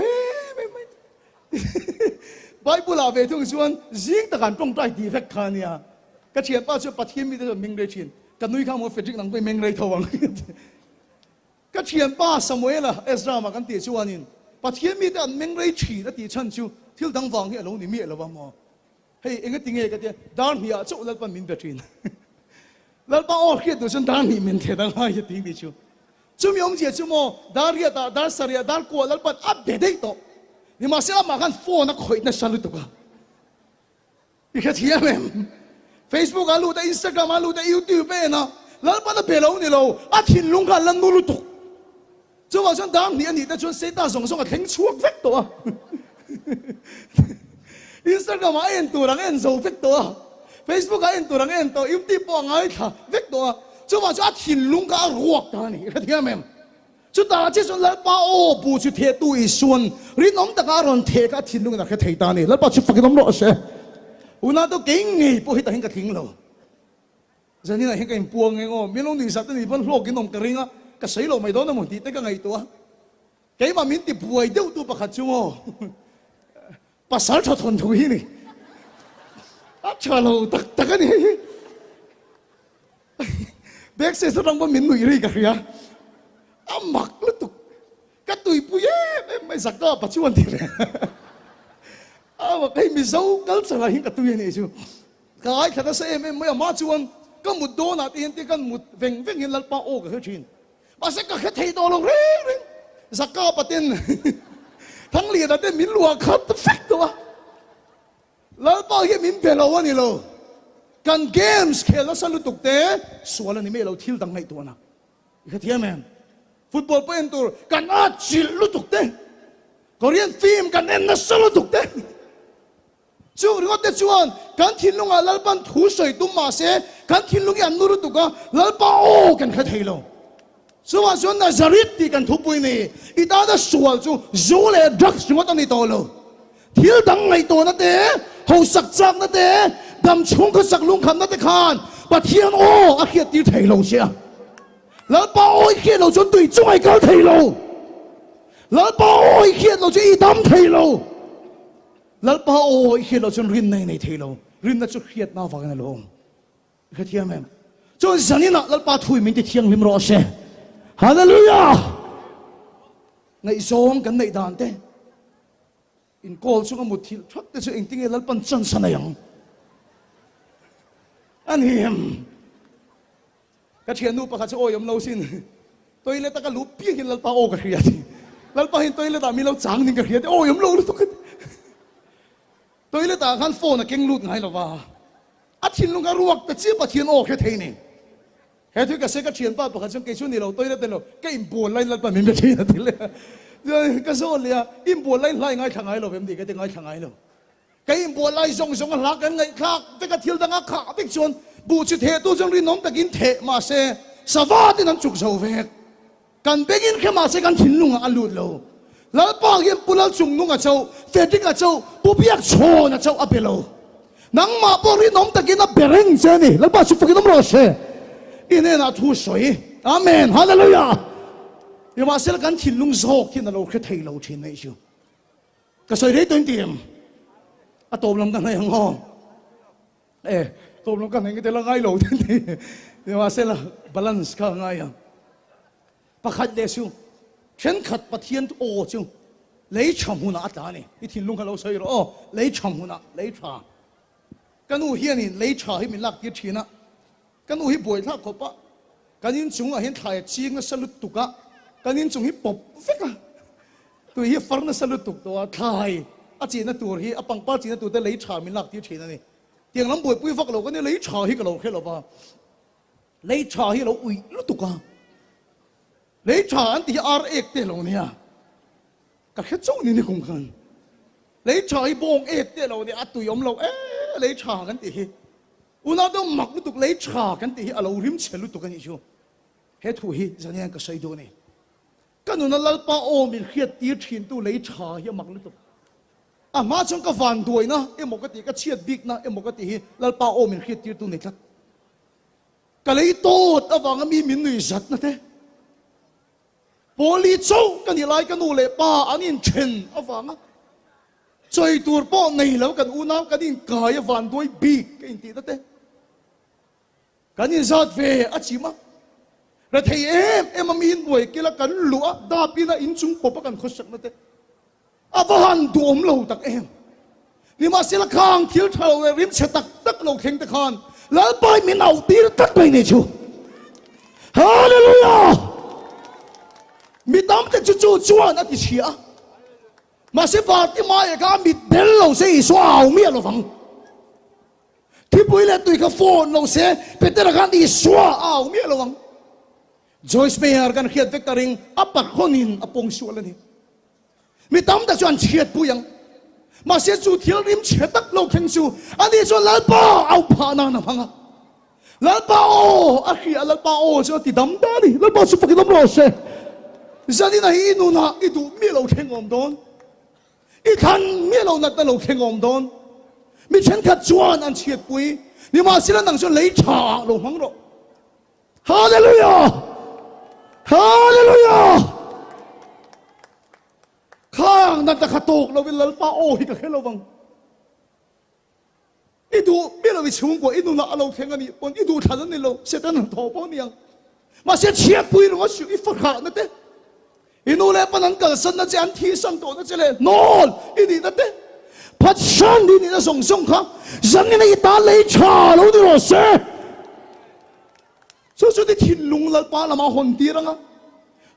bible a ve thung chuan jing ta kan tong tai ti vek khania ka thian pa chu pathian mi ta meng rei thin ka nui kha mo fedrik nang pe meng rei thawang ka thian pa samuel a ezra ma kan ti chuanin pathian mi ta an meng rei thi na ti chan chu thil dang wang hi lo ni mi lo wa mo hei enga tinge ka ti dan hi a chu lal pa min be thin lỡ bao ở kia tôi xin đàn niệm mình thế đang nói gì tiếng đi chú, chú mi ông chị chú mo đàn kia ta đàn sari đàn qua lỡ bắt áp để đấy to, nhưng mà sao mà khăn phone nó khỏi nó sao được à, cái gì em, Facebook alu ta Instagram alu ta YouTube bên na, lỡ bắt nó bể lâu ni lâu, à thiên lung cả lần nô tục, chú bảo xin đàn niệm ta chú sẽ ta song song cái thính chuộc vết to, Instagram mà em tu rằng em giàu vết to. Facebook cái anh orang anh YouTube po ngay thà vết đó, chú bảo chú thiên lung cả ruột ta này, cái gì em, chú ta chỉ xuân lỡ bao bù chú thiệt tuổi xuân, riêng ông ta cả rồi thiệt cả thiên lung là cái thầy ta này, lỡ bao chú phải cái đó sẽ, una to kinh nghỉ po hita hình cái tiếng lâu, giờ này hình cái buông nghe ngô, miếng ông đi sát tới vẫn lo cái nông cái ringa, cái sấy lâu mày đó nó muốn đi tới cái ngày đó, cái mà miếng thì buổi đâu tu bạc chú ngô, pasal cho thôn thú hi này. Chalo tak kan ni bek se sarang ba min nui ri ka ria amak lutuk ka tui pu ye mai zakka pachuan ti re awa kai mi zau kal sala hin ka tui ni chu kai khata se em mai ma chuan ka mut do na tin ti kan mut veng veng hin lalpa o ka thin ba se ka kha thei do lo re zakka patin thang li da te min lua khat fek to lỡ bao nhiêu miếng bể lâu anh lâu, can games khéo nó sao tục tế, số là niệm lâu thiếu đằng này tuần nào, cái thiam em, football point tour can chỉ lúc tục tế, Korean film can em nó sao lúc tục tế, chú đừng có tế chuan, can thiên lung à lỡ ban thủ sợi tum mà sẽ, can thiên lung anh nuru tục à lỡ bao can khát hay lâu, chú à chú Nazareth thì can thục bui này, ít đã số chú dù lệ drugs chúng ta đi to lâu, thiếu đằng này tuần nó tế. Hậu sắc chắc nó thế, đâm chung cái sắc lung khăm nó thế khan, bà thiên ô, à kia tiêu thầy lâu xe, lỡ bao ôi kia lâu cho tùy chung ai cao thầy lâu, lỡ bao ôi kia lâu cho y đâm thầy lâu, lỡ bao ôi kia lâu cho rin này thầy lâu, rin nó cho khiết nào vào cái này lâu, cái thiam em, cho dân này lỡ bao thui mình thì thiêng lim rõ xe, hallelujah, ngày sống cái này đàn thế. In call so một thil thắc te so engting elal pan chan sanayang an him ka thianu pa kha so oyam lo sin toilet ka lu pi hin lal pa o ka riat lal pa hin toilet a mi lo chang ning ka riat oyam lo to toilet a khan phone a keng lut ngai lo wa a thin lu ka ruak ta chi pa thian o khe thei ni he thu ka se ka thian pa pa kha so ke chu ni lo toilet te lo ke im bol lai lal pa min be thi na thile cái số này im bùa lấy ngay thằng ấy rồi em đi cái tiếng ngay thằng ấy rồi cái im bùa lấy giống giống là cái ngay khác cái thiếu đang khác biết chuyện bùa chỉ thế tôi trong đi nóng ta kín thế mà sẽ sao vắt thì nó chụp sầu về cần biết kín cái mà sẽ cần thìn lung ăn lụt lâu lỡ bao nhiêu bùa lấy chung lung ở châu về đi ở châu bùa biết chôn ở châu ở bên lâu nắng mà bùa đi nóng ta kín nó bể rừng thế này lỡ bao chụp cái nóng rồi sẽ in này là thu suy amen hallelujah nhưng mà sẽ là gắn thìn lung dọc thì là lâu cái thầy lâu thìn này chứ cái sợi đấy tôi tìm à tôm làm cái này không ngon tôm làm cái này cái là ngay lâu thế nhưng mà sẽ là balance cả ngay à bắt khách đấy chứ 天ขัดปะเทียนโอจึงเลยฉ่ำหัวหน้าตาเนี่ยที่ทิ้งลุงเขาเราใส่หรอเลยฉ่ำหัวหน้าเลยฉ่ากันอูเฮียนี่เลยฉ่าให้มันลักยืดทีนะกันอูให้บ่อยทักขบปะกันยินจุงอ่ะเห็นถ่ายจีงน่ะสลุดตุกะกันยินจุงให้ปบฟิกะตัวเฮียฟังน่ะสลุดตุกตัวถ่ายอาจีน่ะตัวเฮียอปังป้าจีน่ะตัวแต่เลยฉ่ามันลักยืดทีนะนี่เตียงลำบ่อยปุ้ยฟักเราก็เนี่ยเลยฉ่าให้กับเราแค่เราปะเลยฉ่าให้เราอุ้ยลุตุกะเลยฉ่าอันที่อาร์เอกเตเราเนี่ยก็แค่เจ้านี่คงกันเลยฉ่าให้บงเอกเตเราเนี่ยอัตุยอมเราเลยฉ่ากันตีอุณาต้องหมักลุตุกเลยฉ่ากันตีเราริมเชลุตุกันอีกชัวเฮ็ดถุยจะเนี่ยก็ใส่ดูนี่ก็นุนัลป้าโอมีเขียดตีถิ่นตู้เลยฉ่าเฮียหมักลุตุกมาจงก็ฟันด้วยนะหมกติก็เชียดบิ๊กนะหมกติลป้าโอมีเขียดตีตู้นี่ครับก็เลยโตแต่ว่ามีมินนุยจัดนะเต้บริโภคกันนี่ไล่กันนู่นเลยป้าอันนี้เช่นอ่ะฟังอ่ะใจตัวป้อในแล้วกันอุณากันนี่กายฟันด้วยบิ๊กกันตีนั่นเต้กันนี่จัดเวอจิมาแต่ที่มันมีหน่วยกิลกันหลัวดาบินะอินจุงปปกันขชักนั่นเต้อ่ะฟันดวมเราตักนี่มาเสียละข้างทิ้งเท่าริมเชตักตักเราเข่งตะคานแล้วไปมีเอาตีตักไปนี่ชูฮาเลลูยามีตามแต่จู่ๆจวนนั่นที่เชียมาเสียบาที่มาเอกามีเดลเราเสียสวาวเมียเราฟังที่ปุยเล่ตุยกับโฟนเราเสียเป็นแต่ละการที่สวาวเมียเราฟังจอยส์เมียร์กันเขียนเวกตาริงอัปปะคนนินอปงชัวเลยนี่มีตามแต่จวนเชียดปุยังมาเสียจู่เที่ยวริมเชียตักเราเข่งจู่อันนี้จวนลาป้าเอาผ่านานะพังอ่ะลาป้าโออาคีลาป้าโอจวนที่ดำตาดิลาป้าสุฟกิดำรอเสียjadi na inu na itu milo kengom don, ikan milo na talo kengom don, mi chen kat juan an chiat pui, ni masih nang so lei cha lo hang lo, hallelujah, hallelujah, kang na takatok lo bilal pa oh hika kelo bang, itu milo bichung ko inu na alo kengani pon itu thadan ni lo setan na thopo niang, masih chiat pui lo asu ifakha na te. Inu le panan kalsan na jan thi sang to na chele nol ini na te patsan di ni na song song kha zang ni ita le cha lo ni ro se so di thin lung lal pa lama hon ti ranga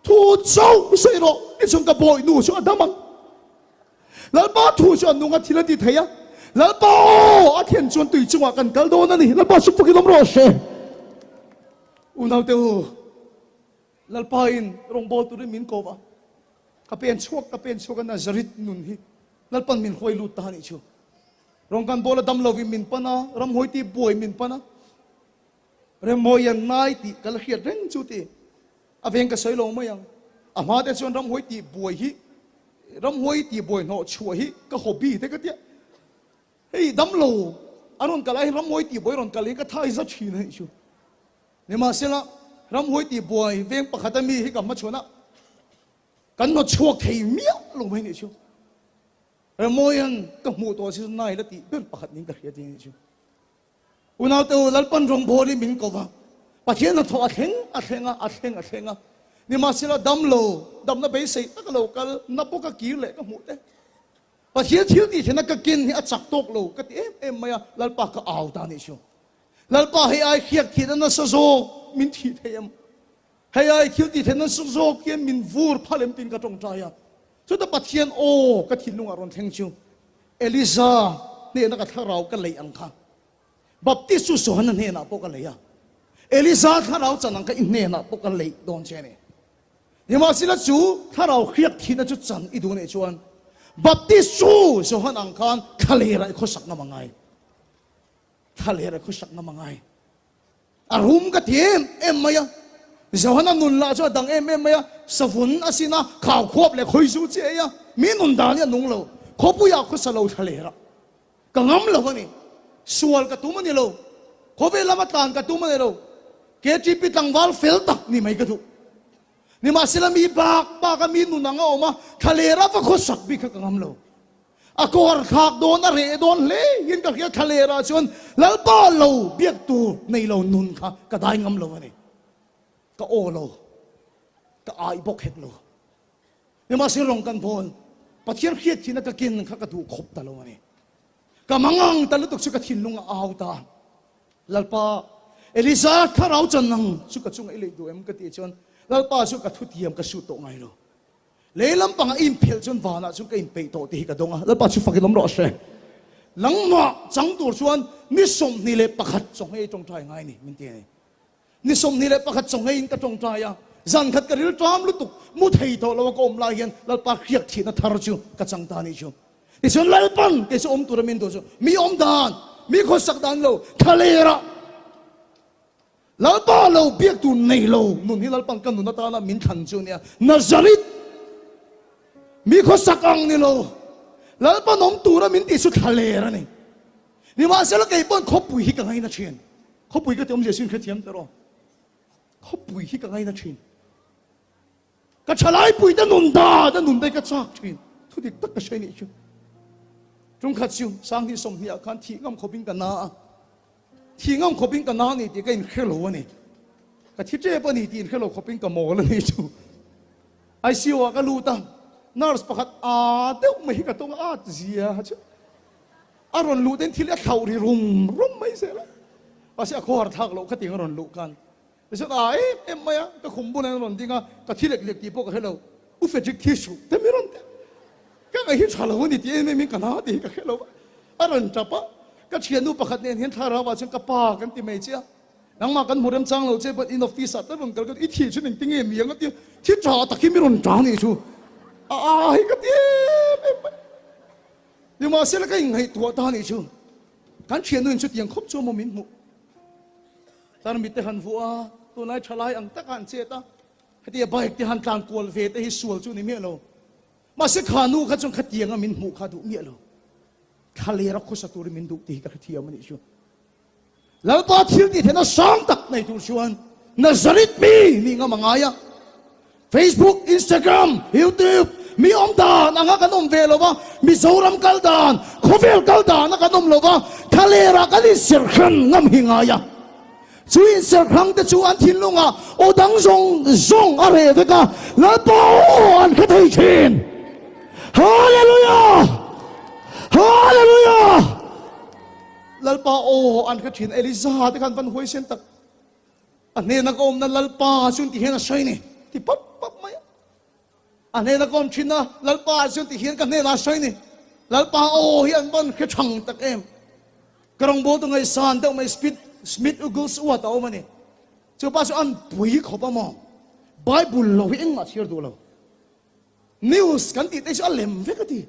thu chau se ro ni song ka boy nu so adamang lal pa thu so nu nga thila ti thaya lal pa a thian chuan tui chunga kan kal do na ni lal pa su pu ki lom ro se unau te lal pa in rong bol tu min ko ba kapen chuak na zarit nun hi lal pan min khoi lut ta ni chu rong kan bola dam lo vi min pana ram hoi ti boy min pana re moyan nai ti kal khiat reng chu ti aveng ka soi lo ma yang ama te chuan ram hoi ti boy hi ram hoi ti boy no chua hi ka hobby te ka ti hei dam lo anon kalai ram hoi ti boy ron kalai ka thai za thi nei chu ne ma sela ram hoi ti boy veng pakhatami hi kam ma chona kan no chuak thei mia lo mai ni chu moyan ka mu to si nai la ti ben pakhat ning ka hria ti ni chu unau te lalpan rong bori min ko ba pathian na tho a thenga ni ma sila dam na be sei tak lo kal na po ka ki le ka mu te pathian thil ti thena ka kin hi a chak tok lo ka ti em maya lalpa ka aw ta ni chu lalpa hi ai khiak thi na sa zo min thi theyam hay ai thiếu thì thế nó sụp sụp kia mình vur phá lên tin cả trong trái à, cho ta bắt thiên ô cái thiên lung ở trong theng chiu, Elisa này nó cái thằng rau cái lấy ăn khá, Baptist su su hắn này nó bốc cái lấy à, Elisa thằng rau chân ăn cái này nó bốc cái lấy đón chơi này, nhưng mà xin là chú thằng rau khiết thì nó chú chân ít đồ này chuan, Baptist su hắn ăn khá, khai lấy lại khó sắc ngắm ngay, khai lấy lại khó sắc ngắm ngay, rum cái thiên em mày Johanna nun la cho dang em ya savun asina khao khop le khoi su che ya mi nun da ya nung lo khopu ya khu sa lo thale ra ka ngam lo ni sual ka tu mani lo khobe lama tan ka tu mani lo ke ti pi tang wal fel tak ni mai ka tu ni ma sila mi ba ka mi nun nga oma thale ra fa khu sak bi ka ngam lo akor khak don a re don le yin ka thale ra chon lal pa lo biak tu nei lo nun kha ka dai ngam lo ni ka o lo ka ai bok het lo นี่มาเสียรงกันพลปะเทียนเครียดที่นักกินข้ากระดูกขบตลอดนี่กำมังตลอดตุกสุกทินลุงเอาตาลัลปาเอลิซาข้าเราจันนังสุกจุงเอลิดูเอ็มกติจนลัลปาสุกทุติยมกสุตงไงโลเลยลำปังอิมเพลจนวานะสุกอิมเปโตตีกระดงลัลปาสุฟักลมรอเชหลังมาจังตัวชวนนิสมนี่เลยประคัดจงให้จงใจไงนี่มันเตี้ยนิสมนี่เลยประคัดจงให้กระจงใจอ่ะจันขัดกระดิ่งตามลุตุกมุดให้โตแล้วก็อมลายเห็นลัลปาเขียดที่นัทารจูกระจังตานี่จูที่ส่วนลัลปันที่ส่วนอมตัวมินตัวจูมีอมดานมีคนสักดานโลทะเลระลัลปาโลเบียกตัวในโลนุ่นที่ลัลปันกันนุ่นนัตานามินขันจูเนี่ยนาซาริตมีคนสักอังนี่โลลัลปานอมตัวมินติสุดทะเลระนี่นี่มาเสร็จแล้วไอ้ปนเขาปุยฮิกังไงนะเชียนเขาปุยก็เตรียมเจสินแค่เทียมตลอดเขาปุยฮิกังไงนะเชียนก็ฉลายปุยแต่นุ่นดาแต่นุ่นได้ก็จากเชียนทุกทีตักก็ใช่นี่ชูจงขัดชิวสร้างที่สมเนี่ยคันที่งำขบินกันนาที่งำขบินกันนานี่ที่ก็อินเคโลนี่ก็ที่เจ้าปนี่ที่อินเคโลขบินกันโมแล้วนี่ชูไอซิวก็รู้ตั้งนารสประคัดเดี๋ยวไม่ก็ต้องเสียชูอารมณ์รู้เด่นที่เลี้ยเขาที่รุมไม่เสียแล้วภาษาโคหร์ทักเราขัดยังอารมณ์รู้กันแต่สุดท้ายเอ็มไม่ก็คุมบุญในอารมณ์ที่ก็ที่เล็กๆที่พวกเขาอุฟเฟจิกที่สุดแต่ไม่รู้ก็ไอ้ที่ชาลวันนี้ที่ไม่มีกันหาที่ก็เขาอารมณ์จับปะก็เชียร์นูประคัดเนี่ยเห็นท่าเราว่าฉันก็ปากันที่ไม่เชื่อนังมากันหมดเรื่องจังเราเจ็บอินออฟฟิศแต่ผมก็อีที่ฉันติงเงี้ยก็ที่จ่อตะกี้ไม่รู้จังนี่ชูก็ที่นี่มาเสร็จแล้วก็ยังให้ตัวตานี่ชูการเชียร์นู่นชุดยังครบชั่วโมงมินมุตอนมิตรหันฟัวตัวนายชลายอังตะการเสียตาให้ที่ใบที่หันการกวลเฟตให้สวลชูนี่เมียเรามาเสกขานูขัดจงขัดเตียงมินมุขาดูเมียเราทะเลรักคุสตูริมินดูตีกับเทียมันนี่ชูแล้วพอทิ้งที่เห็นสองตักในตัวชวนนาซาริตมีงามังไงอะ Facebook Instagram YouTubeมีอมดานอ่างกันอมเวลว่ามีโซรัมกัลดานโคเวลกัลดานอ่างกันอมลว่าทะเลรักนี่เสียขันงำหิงายะช่วยเสียขังแต่ช่วยอันทิ้งลงอ่ะโอดังซงอะไรเด็กอ่ะแล้วปออันขัดให้เชนฮาเลลูยาฮาเลลูยาแล้วปออันขัดเชนเอลิซาที่กันฟันหวยเส้นตักอันนี้นักอมนั่นแล้วปอชุนที่เห็นอะไรนี่ที่ปั๊บไม่อันนี้นักอมชินนะลัลปาส่วนที่เห็นกันเนี่ยน่าใช่นี่ลัลปาเฮียนบ้านแค่ช่างตักเอ็มกระงโบตรงไอ้ซานเต้าไม่สมิธอุกุสอวดเอามานี่เจ้าป้าส่วนอันปุยเขาป้ามองไบเบิลเราเองมาเชื่อดูเรานิวส์กันติดไอ้ส่วนอัลเลมเวกติ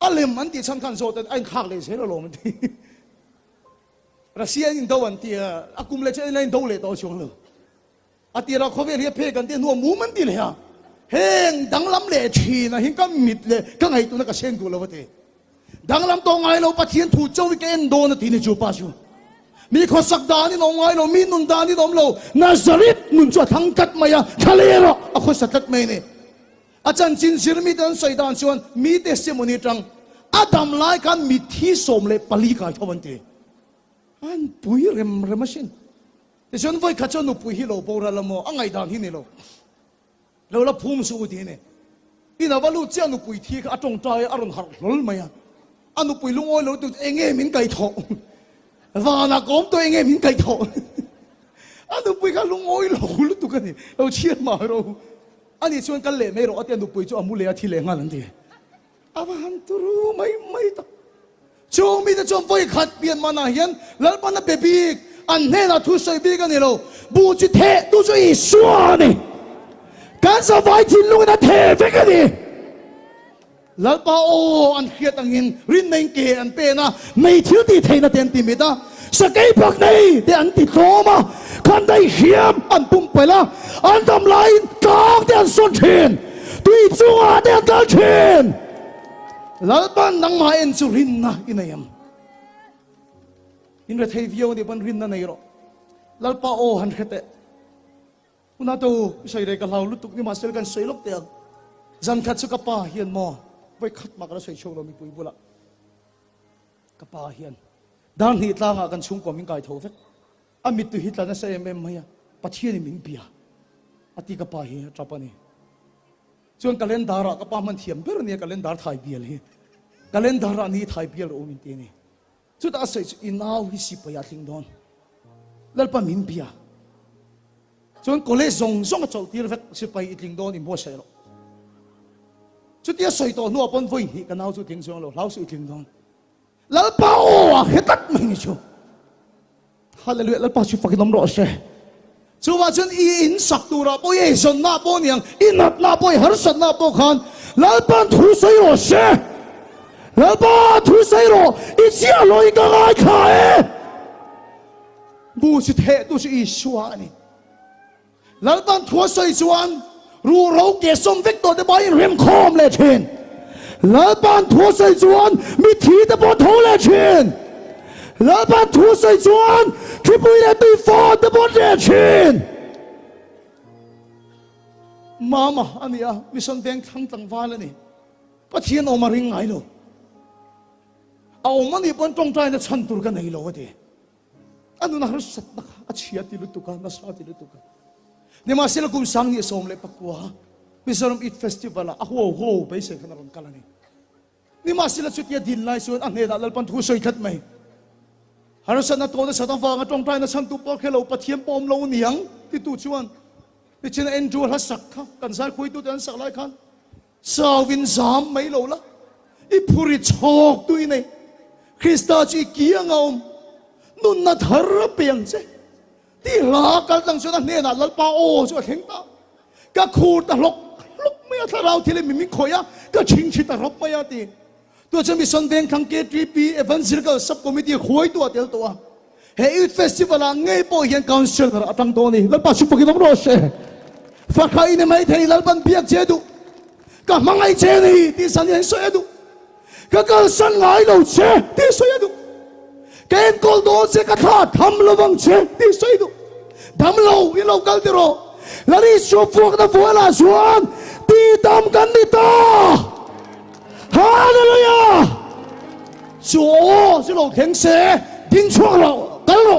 อัลเลมมันติดฉันกันโซแต่ไอ้ข้างเลยเสียเรามันติรัสเซียอินโดวันที่อากุมเลเชนอินโดเลยต่อช่วงเลยอาทิตย์เราเขาเรียกเพกันที่นัวมูมันติเลยฮะเฮงดังลำเละชีนะเฮงก็มิดเลยก็ไงตัวนั้นก็เช่นกูแล้ววะเตดังลำตรงไงเราปะเทียนถูกเจ้าวิกเอนโดนทีนี่จูป้าชูมีคนสักดานี่น้องไงเรามีนุนดานี่น้องเรานาซาริตนุนจวดทั้งกัดมาyaทะเลเราเอาคนสักกัดไม่เนี่ยอาจารย์จินซิรมีเดินใส่ดานชวนมีเตสมุนีจังอาดัมไล่กันมีที่สมเลยปลีกายทวันเตอันปุยเรมชินแต่ชวนไว้ขัดชนุปุยฮิโลโบราณละโมอังไงดานที่นี่เราละภูมิสูดีเนี่ยอีน่าว่าลูกเจ้าหนูปุ๋ยที่ก็จงใจอารมณ์หักล้นไหมอ่ะอันหนูปุ๋ยลุงอ้อยเราตัวเองมินไก่ทองว่านักอมตัวเองมินไก่ทองอันหนูปุ๋ยกับลุงอ้อยเราลูกตัวกันนี่เราเชื่อมาเราอันนี้ชวนกันเล่ไม่รู้อันนี้หนูปุ๋ยจะอามุเลียที่เล่งานนั่นดีอาวันตุรู้ไม่ตักโจมีแต่โจมไฟขัดเปลี่ยนมาหน้าเห็นแล้วมันน่ะเบบีอันนี้น่ะทุสบีกันนี่เราบูจิเทตุจุอีสวานี่การสบายทิ้งลุงนั่นเทไปกันดิแล้วป้าอันเขียดอันหินรินในเกอันเป็นนะไม่ทิ้งที่เทนเต็นติมิตาสกายพักในเดี๋ยวอันติดโตมาคันได้เขียมอันปุ่มไปละอันทำลายกองเดี๋ยวส่วนเชนตุยจัวเดี๋ยวกันเชนแล้วป้านังมาเอ็นสุรินนะอินายมอินระเทวิโอเดี๋ยวป้ารินนั่นเองหรอแล้วป้าอันเขียดคุณอาตัวใส่เรื่องเราลุตุกนี่มาเสกันใส่ลูกเตียงจันขัดสุกป้าเฮียนมอไว้ขัดมากระใส่ช่วงเรามีปุยบุละกป้าเฮียนดังหิตลางกันชุ่มกว่ามิงไก่ทอเฟกอามิตุหิตลานะเซมเอ็มเฮียปัจเจียนมิงเบียอาทิกป้าเฮียจับปนี่ chuan calendar ka pa man thiam ber ni calendar thai bial hi calendar ani thai bial o min te ni chu ta sai inaw hi si pa ya thing don lal pa min pia chuan college zong zong chau tir vek si pa i thing don i mo sai lo chu tia soi to nu pon voi hi ka naw chu ting zong lo lau su thing don lal pa o hetat mi chu hallelujah lal pa chu fakinom ro she chu wa chun I in sak tu ra po ye son na po niang inat na po har sat na po khan lal pan thu sai ro she lal pa thu sai ro I chia loi ka ngai kha e bu si the tu si shua ni lal pan thu sai chuan ru ro ke som vek to de bai rem khom le chen lal pan thu sai chuan mi thi de po tho le chen lal pan thu sai chuan khi pui le tu fo de po le chen mama ania mission deng thang tang wa le ni pathian o ma ring ngai lo au mani pon tong trai na chan tur ka nei lo de anu na har sat na a chia ti lu tu ka na sa ti lu tu ka ni ma sila kum sang ni som le pakwa misoram eat festival a ho ho bai se kana ron kala ni ma sila chutia din lai suan an ne da lal pan thu soi khat mai har sa na to na sa tang fa nga tong trai na chan tu po khelo pathian pom lo niang ti tu chuan ni chen enjoy ha sak kha kan sai khoi tu tan sak lai khan sawin zam mai lo la I phuri chok tu nei Krista chi kia ngom nun na thar piang che ti la kal tang chu na ne na lal pa o chu theng ta ka khu ta lok lok me tha rau thile mi mi khoya ka ching chi ta rop ma ya ti tu chen mi son deng khang ke tp evangelical sub committee khoi tu atel to he youth festival a ngei po hian council atang to ni lal pa chu paki ro she fa khai ne mai thei lal ban piak che du ka mangai che ni ti san yen so edu ka kal san ngai lo che ti so edu ken kol do se ka tha tham lo wang che ti so edu dam lo I lo kal ti ro lari so fuak na fuala suan ti dam kan ni ta hallelujah so si lo theng se ding chuak lo kal lo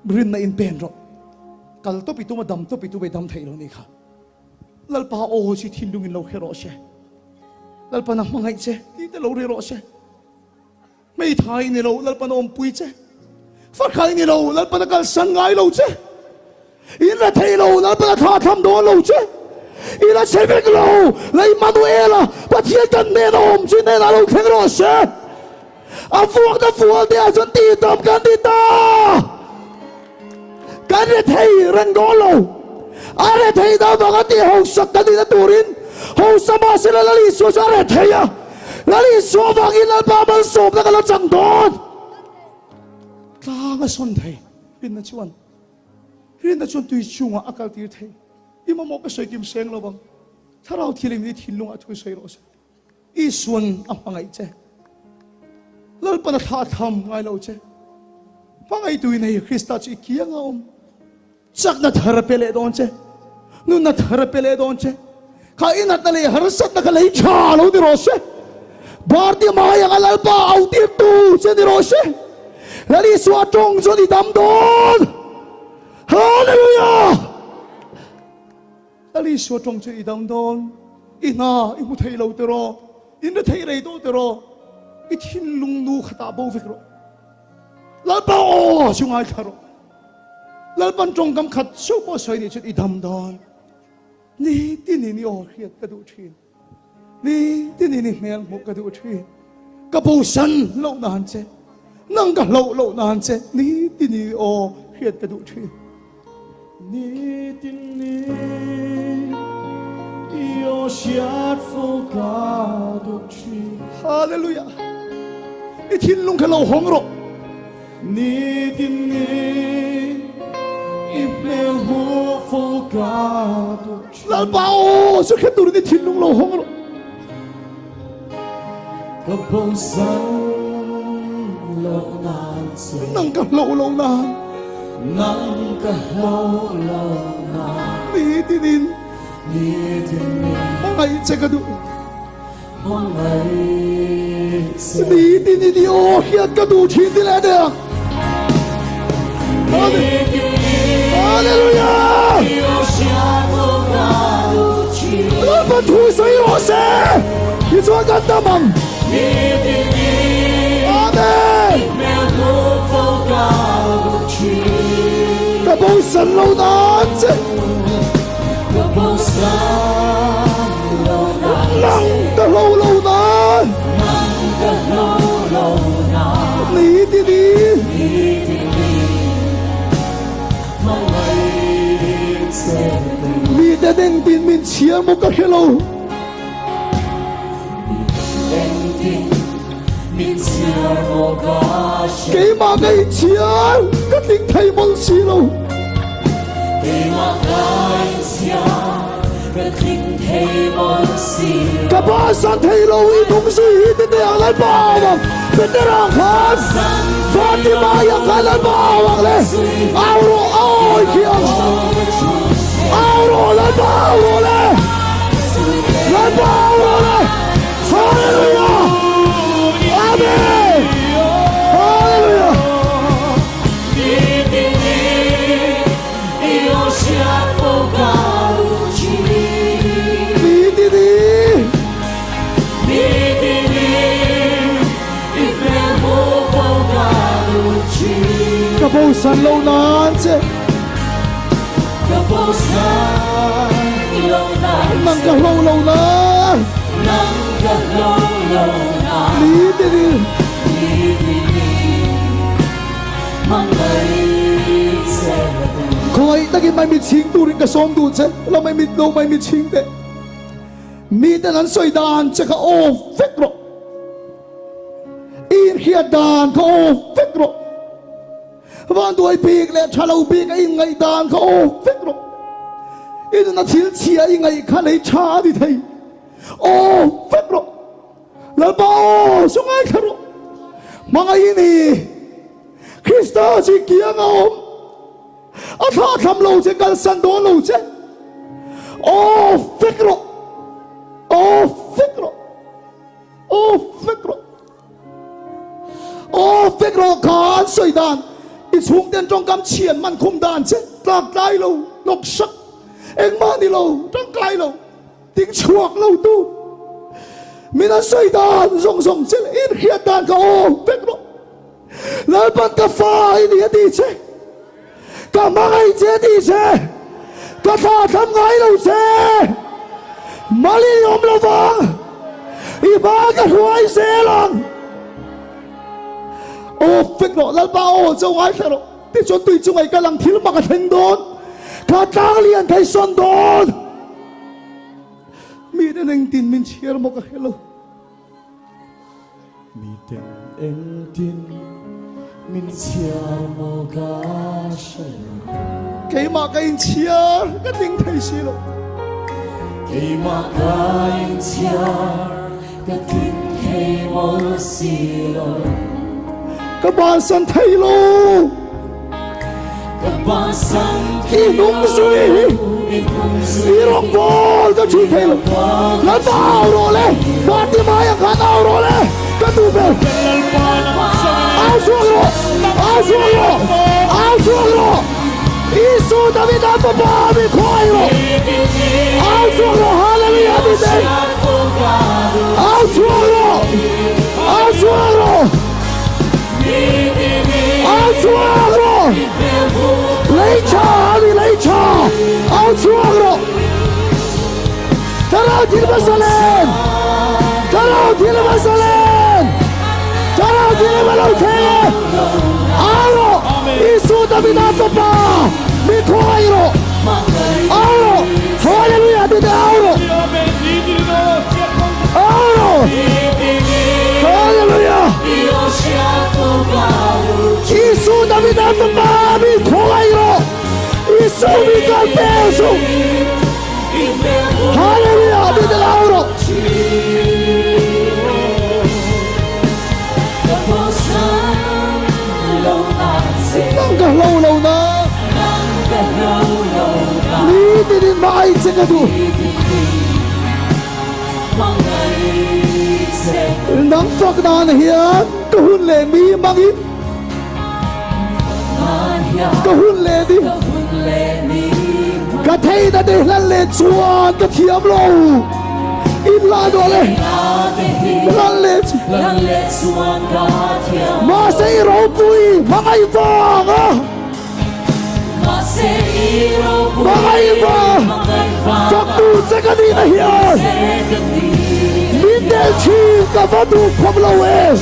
brin na in pen ro kal to pi tu ma dam to pi tu be dam thei lo ni kha lal pa o si thin lung in lo khero she lal pa na mangai che ti te lo re ro she mei thai ni lo lal pa na om pui che fa khai ni lo lal pa na kal san ngai lo che in la thei lo lal pa na tha tham do lo che in la se vek lo lai manuela pa thia kan ne na om chi ne na lo khen ro she a fuak da fual de a san ti dam kan ti ta kan re thei ran go lo are thei da ba ti ho sak ka ti na turin ho sama se la li so sa re thei ya lali so bang in la ba man so na ka la chang don ka nga son thei pin na chuan tui chunga akal tir thei I ma mo ka soi kim seng lo bang tharau thilim ni thilung a thu soi ro se I suan a pangai che lal pa na tha tham ngai lo che pangai tui nei Krista chi kia nga sak na thar pele don che nun na thar pele don che kha inat na le har sat na ka lei cha lo di ro se bar di ma ya lal pa au ti tu se di ro se lali swa tong so di dam don hallelujah lali swa tong so di dam don ina I mu thei lo te ro in na thei rei do te ro I thin lung nu khata bo vek ro lal pa o su ngai tharo lal pan trong kam khat su po soi ni chut I dam don ni ti ni ni o khiat ka du thin ni ti ni ni mel mo ka du thin ka bo san lo nan che nang ka lo nan che ni ti ni o khiat ka du thin ni ti ni io siat fo ka du thin hallelujah I thin lung ka lo hong ro ni ti ni lal bao so khet tur ni thin lung lo hong ro ka bong san lo nan se nang ka lo nan ni tin mangai che ka du ni tin ni o hiat ka du thin ti la de hallelujah 跟土水落石，你做跟他们。阿門。個寶神路難啫，能得路難，你的你的靈殿面前冇個黑路。幾萬嘅錢一定睇冇事路。Kapasan Taylor itong suhitin na ang lalbawang Veterangan Fatima yang ka lalbawang le Auro ay kiyang Auro lalbawang le Lalbawang le Hallelujah Amen Hallelujah Kapusan lâu nan chứ nâng cả lâu nan lý đi Khoi ta cái mai mi chinh tu rin ka som tu chứ lo mai mi chinh thế mi ta nan soi dan chứ ka o phek ro in khia dan ka o phek ro Van đuôi big lệ cha lâu big ấy ngày đàn khâu phết rồi, ít là thiên chia ấy ngày khăn ấy cha đi thấy, phết rồi, là bao xuống ai khăn rồi, mà ngày này, Christa chỉ kia ngầu, thà thầm lâu chỉ cần sanh đó lâu chứ, phết rồi, phết rồi, phết rồi, phết rồi cả sợi đàn. Ít xuống tiền trong cam chiên man khum đàn chứ lạc lai lâu lộc sắc anh man đi lâu trăng lai lâu tiếng chuộc lâu tu mình đã xây đàn rong rong chứ ít khi đàn cả biết rồi lại bắt cà phê đi đi chứ cả mang ai chứ đi chứ cả thà thăm ngay lâu chứ mà đi ôm lâu vàng ý ba cái hoài xe lần phết rồi là bao cho ai thế rồi thì cho tùy chúng mày cái lăng thiếu mà cái thành đồn cả tăng liền thấy xuân đồn mi đến anh tin mình chia một cái hello mi đến anh tin mình chia một cái cái mà cái anh chia cái tiếng thấy gì rồi cái mà cái anh chia cái tiếng thấy một gì rồi Kapasan Taylor Inung suy Irong bol cho chú Taylor Là bao rồi lê Fatima yang kan ao rồi lê Cái tù bè Ao xuống rồi Isu David apa ba mi khoi rồi Ao xuống rồi Hallelujah đi đây Ao xuống rồi Ao xuống rồi lấy cha ao xuống rồi Tarao Jerusalem Tarao Jerusalem ao rồi Isu David apa ba mi khoi rồi ao rồi Hallelujah đi đây ao rồi Hallelujah Isu David apa ba mi khoi rồi Isu mi kan peso Hallelujah đi đây ao rồi nâng cả lâu na lý đi đến mãi chứ cái thủ nắng phật đàn hiền cái hôn lệ mi mang ít cái hôn lệ đi cái thấy đã để lên lệ chuan cái thiếm lâu in la do le lan le ma sei ro pui ma ai va ma ai va chắc tu sẽ có đi này here min del chi ka va du khom lo we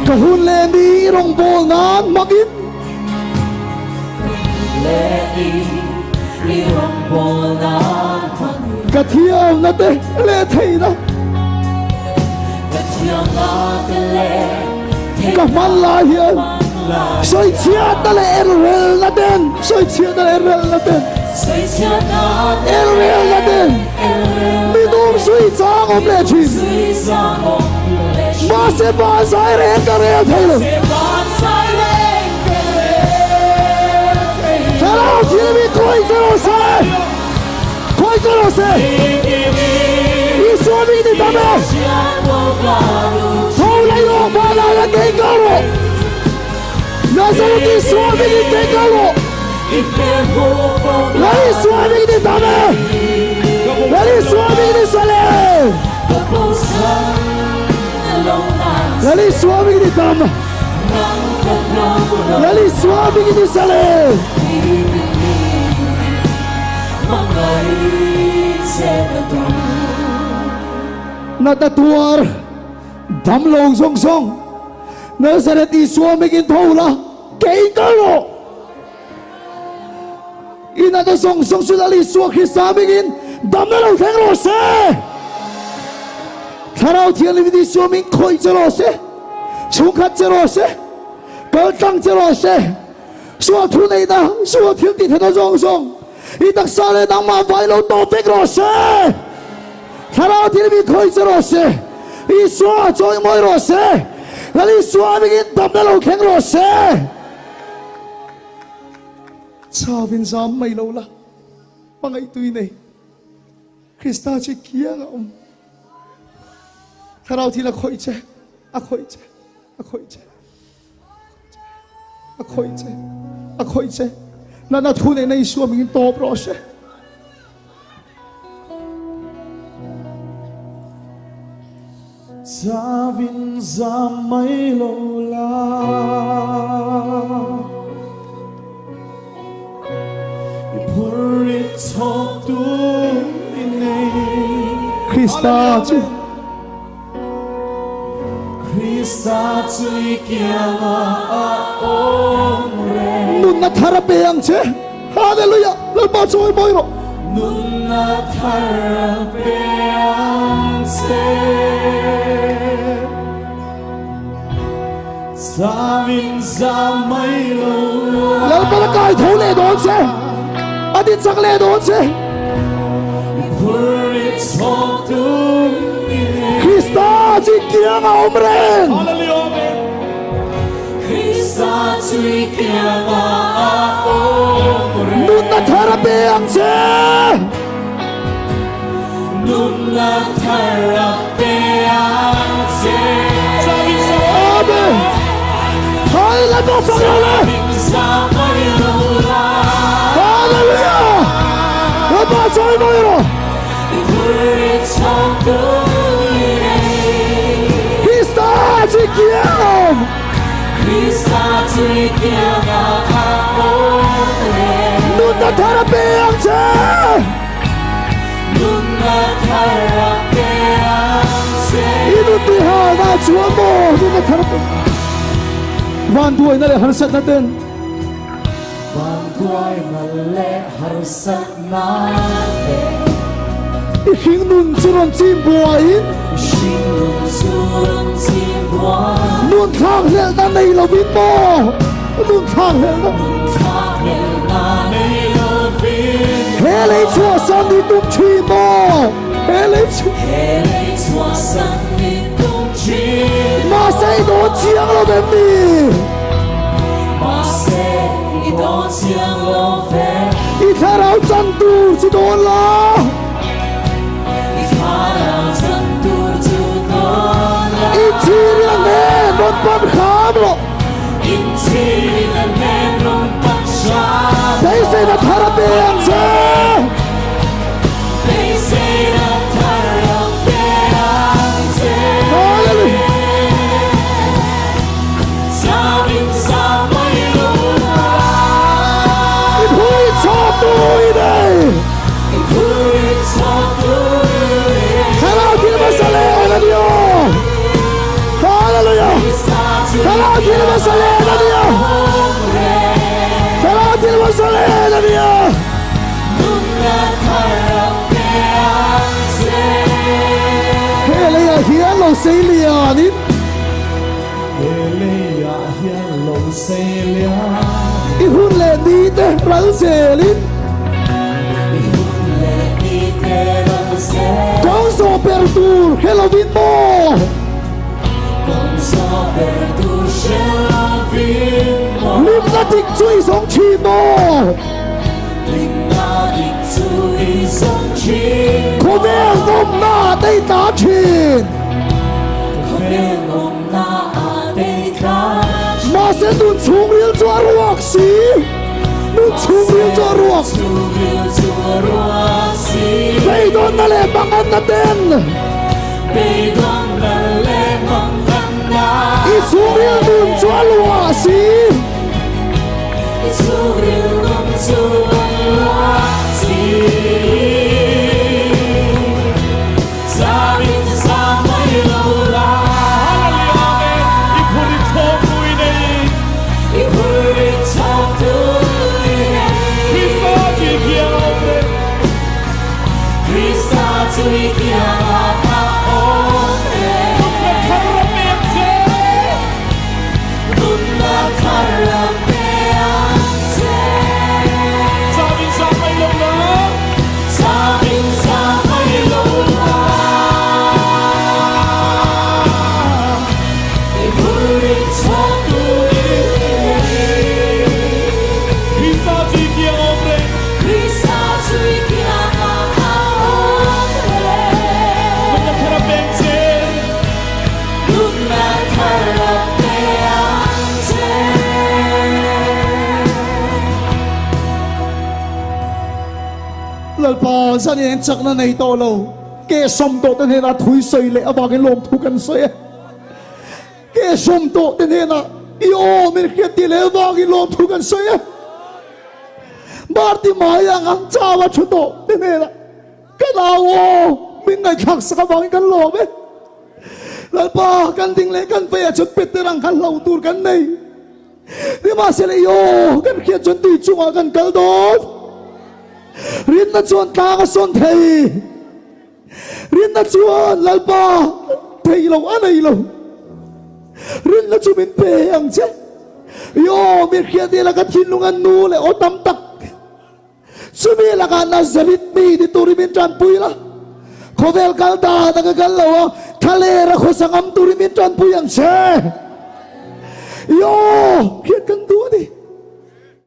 Kahun lên đi rong bol ngan magin Cả thiêu na te le thei na Cả man la hiền Soi chia ta le erel na den Soi chia ta le erel na den Erel na den Mi dum sui chang om le chin Ma se ba sai re ka re thei lo Hello, Jimmy, koi zero se Isuami di dame Thâu lấy lo ba la cây cao lo Nazareth Isuami di cây cao lo Lấy Isuami di dame Lấy Isuami di sale Lấy Isuami di dame Lấy Isuami di sale na tatuar dam long song song Nazareth Isuami kin thola kei kalo ina da song song sudali Isu Christami kin dam na lo theng lo se tharau thian li di Isuami khoi chero se chung khat chero se kal tang chero se suwa thu nei da suwa thian ti thena song song itak sale dang ma vai lo to pek ro se Tharao thiên vi khoi chero se Isua choi moi ro se Gali Isua begin dam na lo kheng ro se Cha vin zam mai lo la Pangai tui nei Krista chi kia nga Tharao thiên la khoi che A khoi che A khoi che A khoi che A khoi che Na thu nei na Isua begin to ro se Zavin zamay lola Ipurit hotu inay Krista chu Krista tui kiama aomre Nun na tharape ang che Hallelujah Lalpa choi moi ro Nuna tharape ang se Zavin zamay lola Lalpa na kai thou le don che Adit sak le don che Ipurit hotu inay Krista chi kia nga omren Hallelujah Krista tui kiama aomre Nun na tharape ang che Nuna tharape ang se Amen Hai lalpa fang lo le Zamay lola Hallelujah Lalpa choi moi ro Ipurit hotu inay Krista chi kia Krista tui kiama aomre Nun na tharape ang che Nuna tharape ang se Inu ti ha na chua mo Nun na tharape Van duay na le harsat natin Van tuay mali harsat natin Ihing nun suron chim buayin Shinun surun timbuan Nun thang lel na nei lovin mo nun khang hel na he lấy chua san đi tung chi mo he lấy mà say đó chiang lo bên đi ít thà rau chân tu chỉ đó là ít chi riêng nè đốt bom khám rồi they say that Harabian hiền lâu xây lia đi ít hun lệ đi te răng xe đi con so per tu hello vin mo lim na tik chui song chi mo cô bé nôm na đây ta chín mà sẽ đun chung riêng cho ruột xí đun chung riêng cho ruột bây đón na lệ bằng ăn na tên ít chung riêng đun cho ruột xí pa sa niyan chak na ito lo ke som to ten hena thui soi le awagin lom thu kan soi ke som to ten hena io min kheti le awagin lom thu kan soi marti maya ngang chawa thu to ten hena kalawo min ngai khak sa awagin kan lom lal pa kan ding le kan pe chut pet rang kan lo tur kan nei di ma se le io kan khiat chun ti chunga kan kal don rin na chuan ta ka son thei rin na chuan lalpa thei lo anei lo rin na chu min pe ang che yo mir khia de la ka thin lungan nu le o tam tak chu mi la ka na zalit mi di turi min tran pui la khovel kal ta na ka gal lo thale ra kho sangam turi min tran pui ang che yo khia kan du ni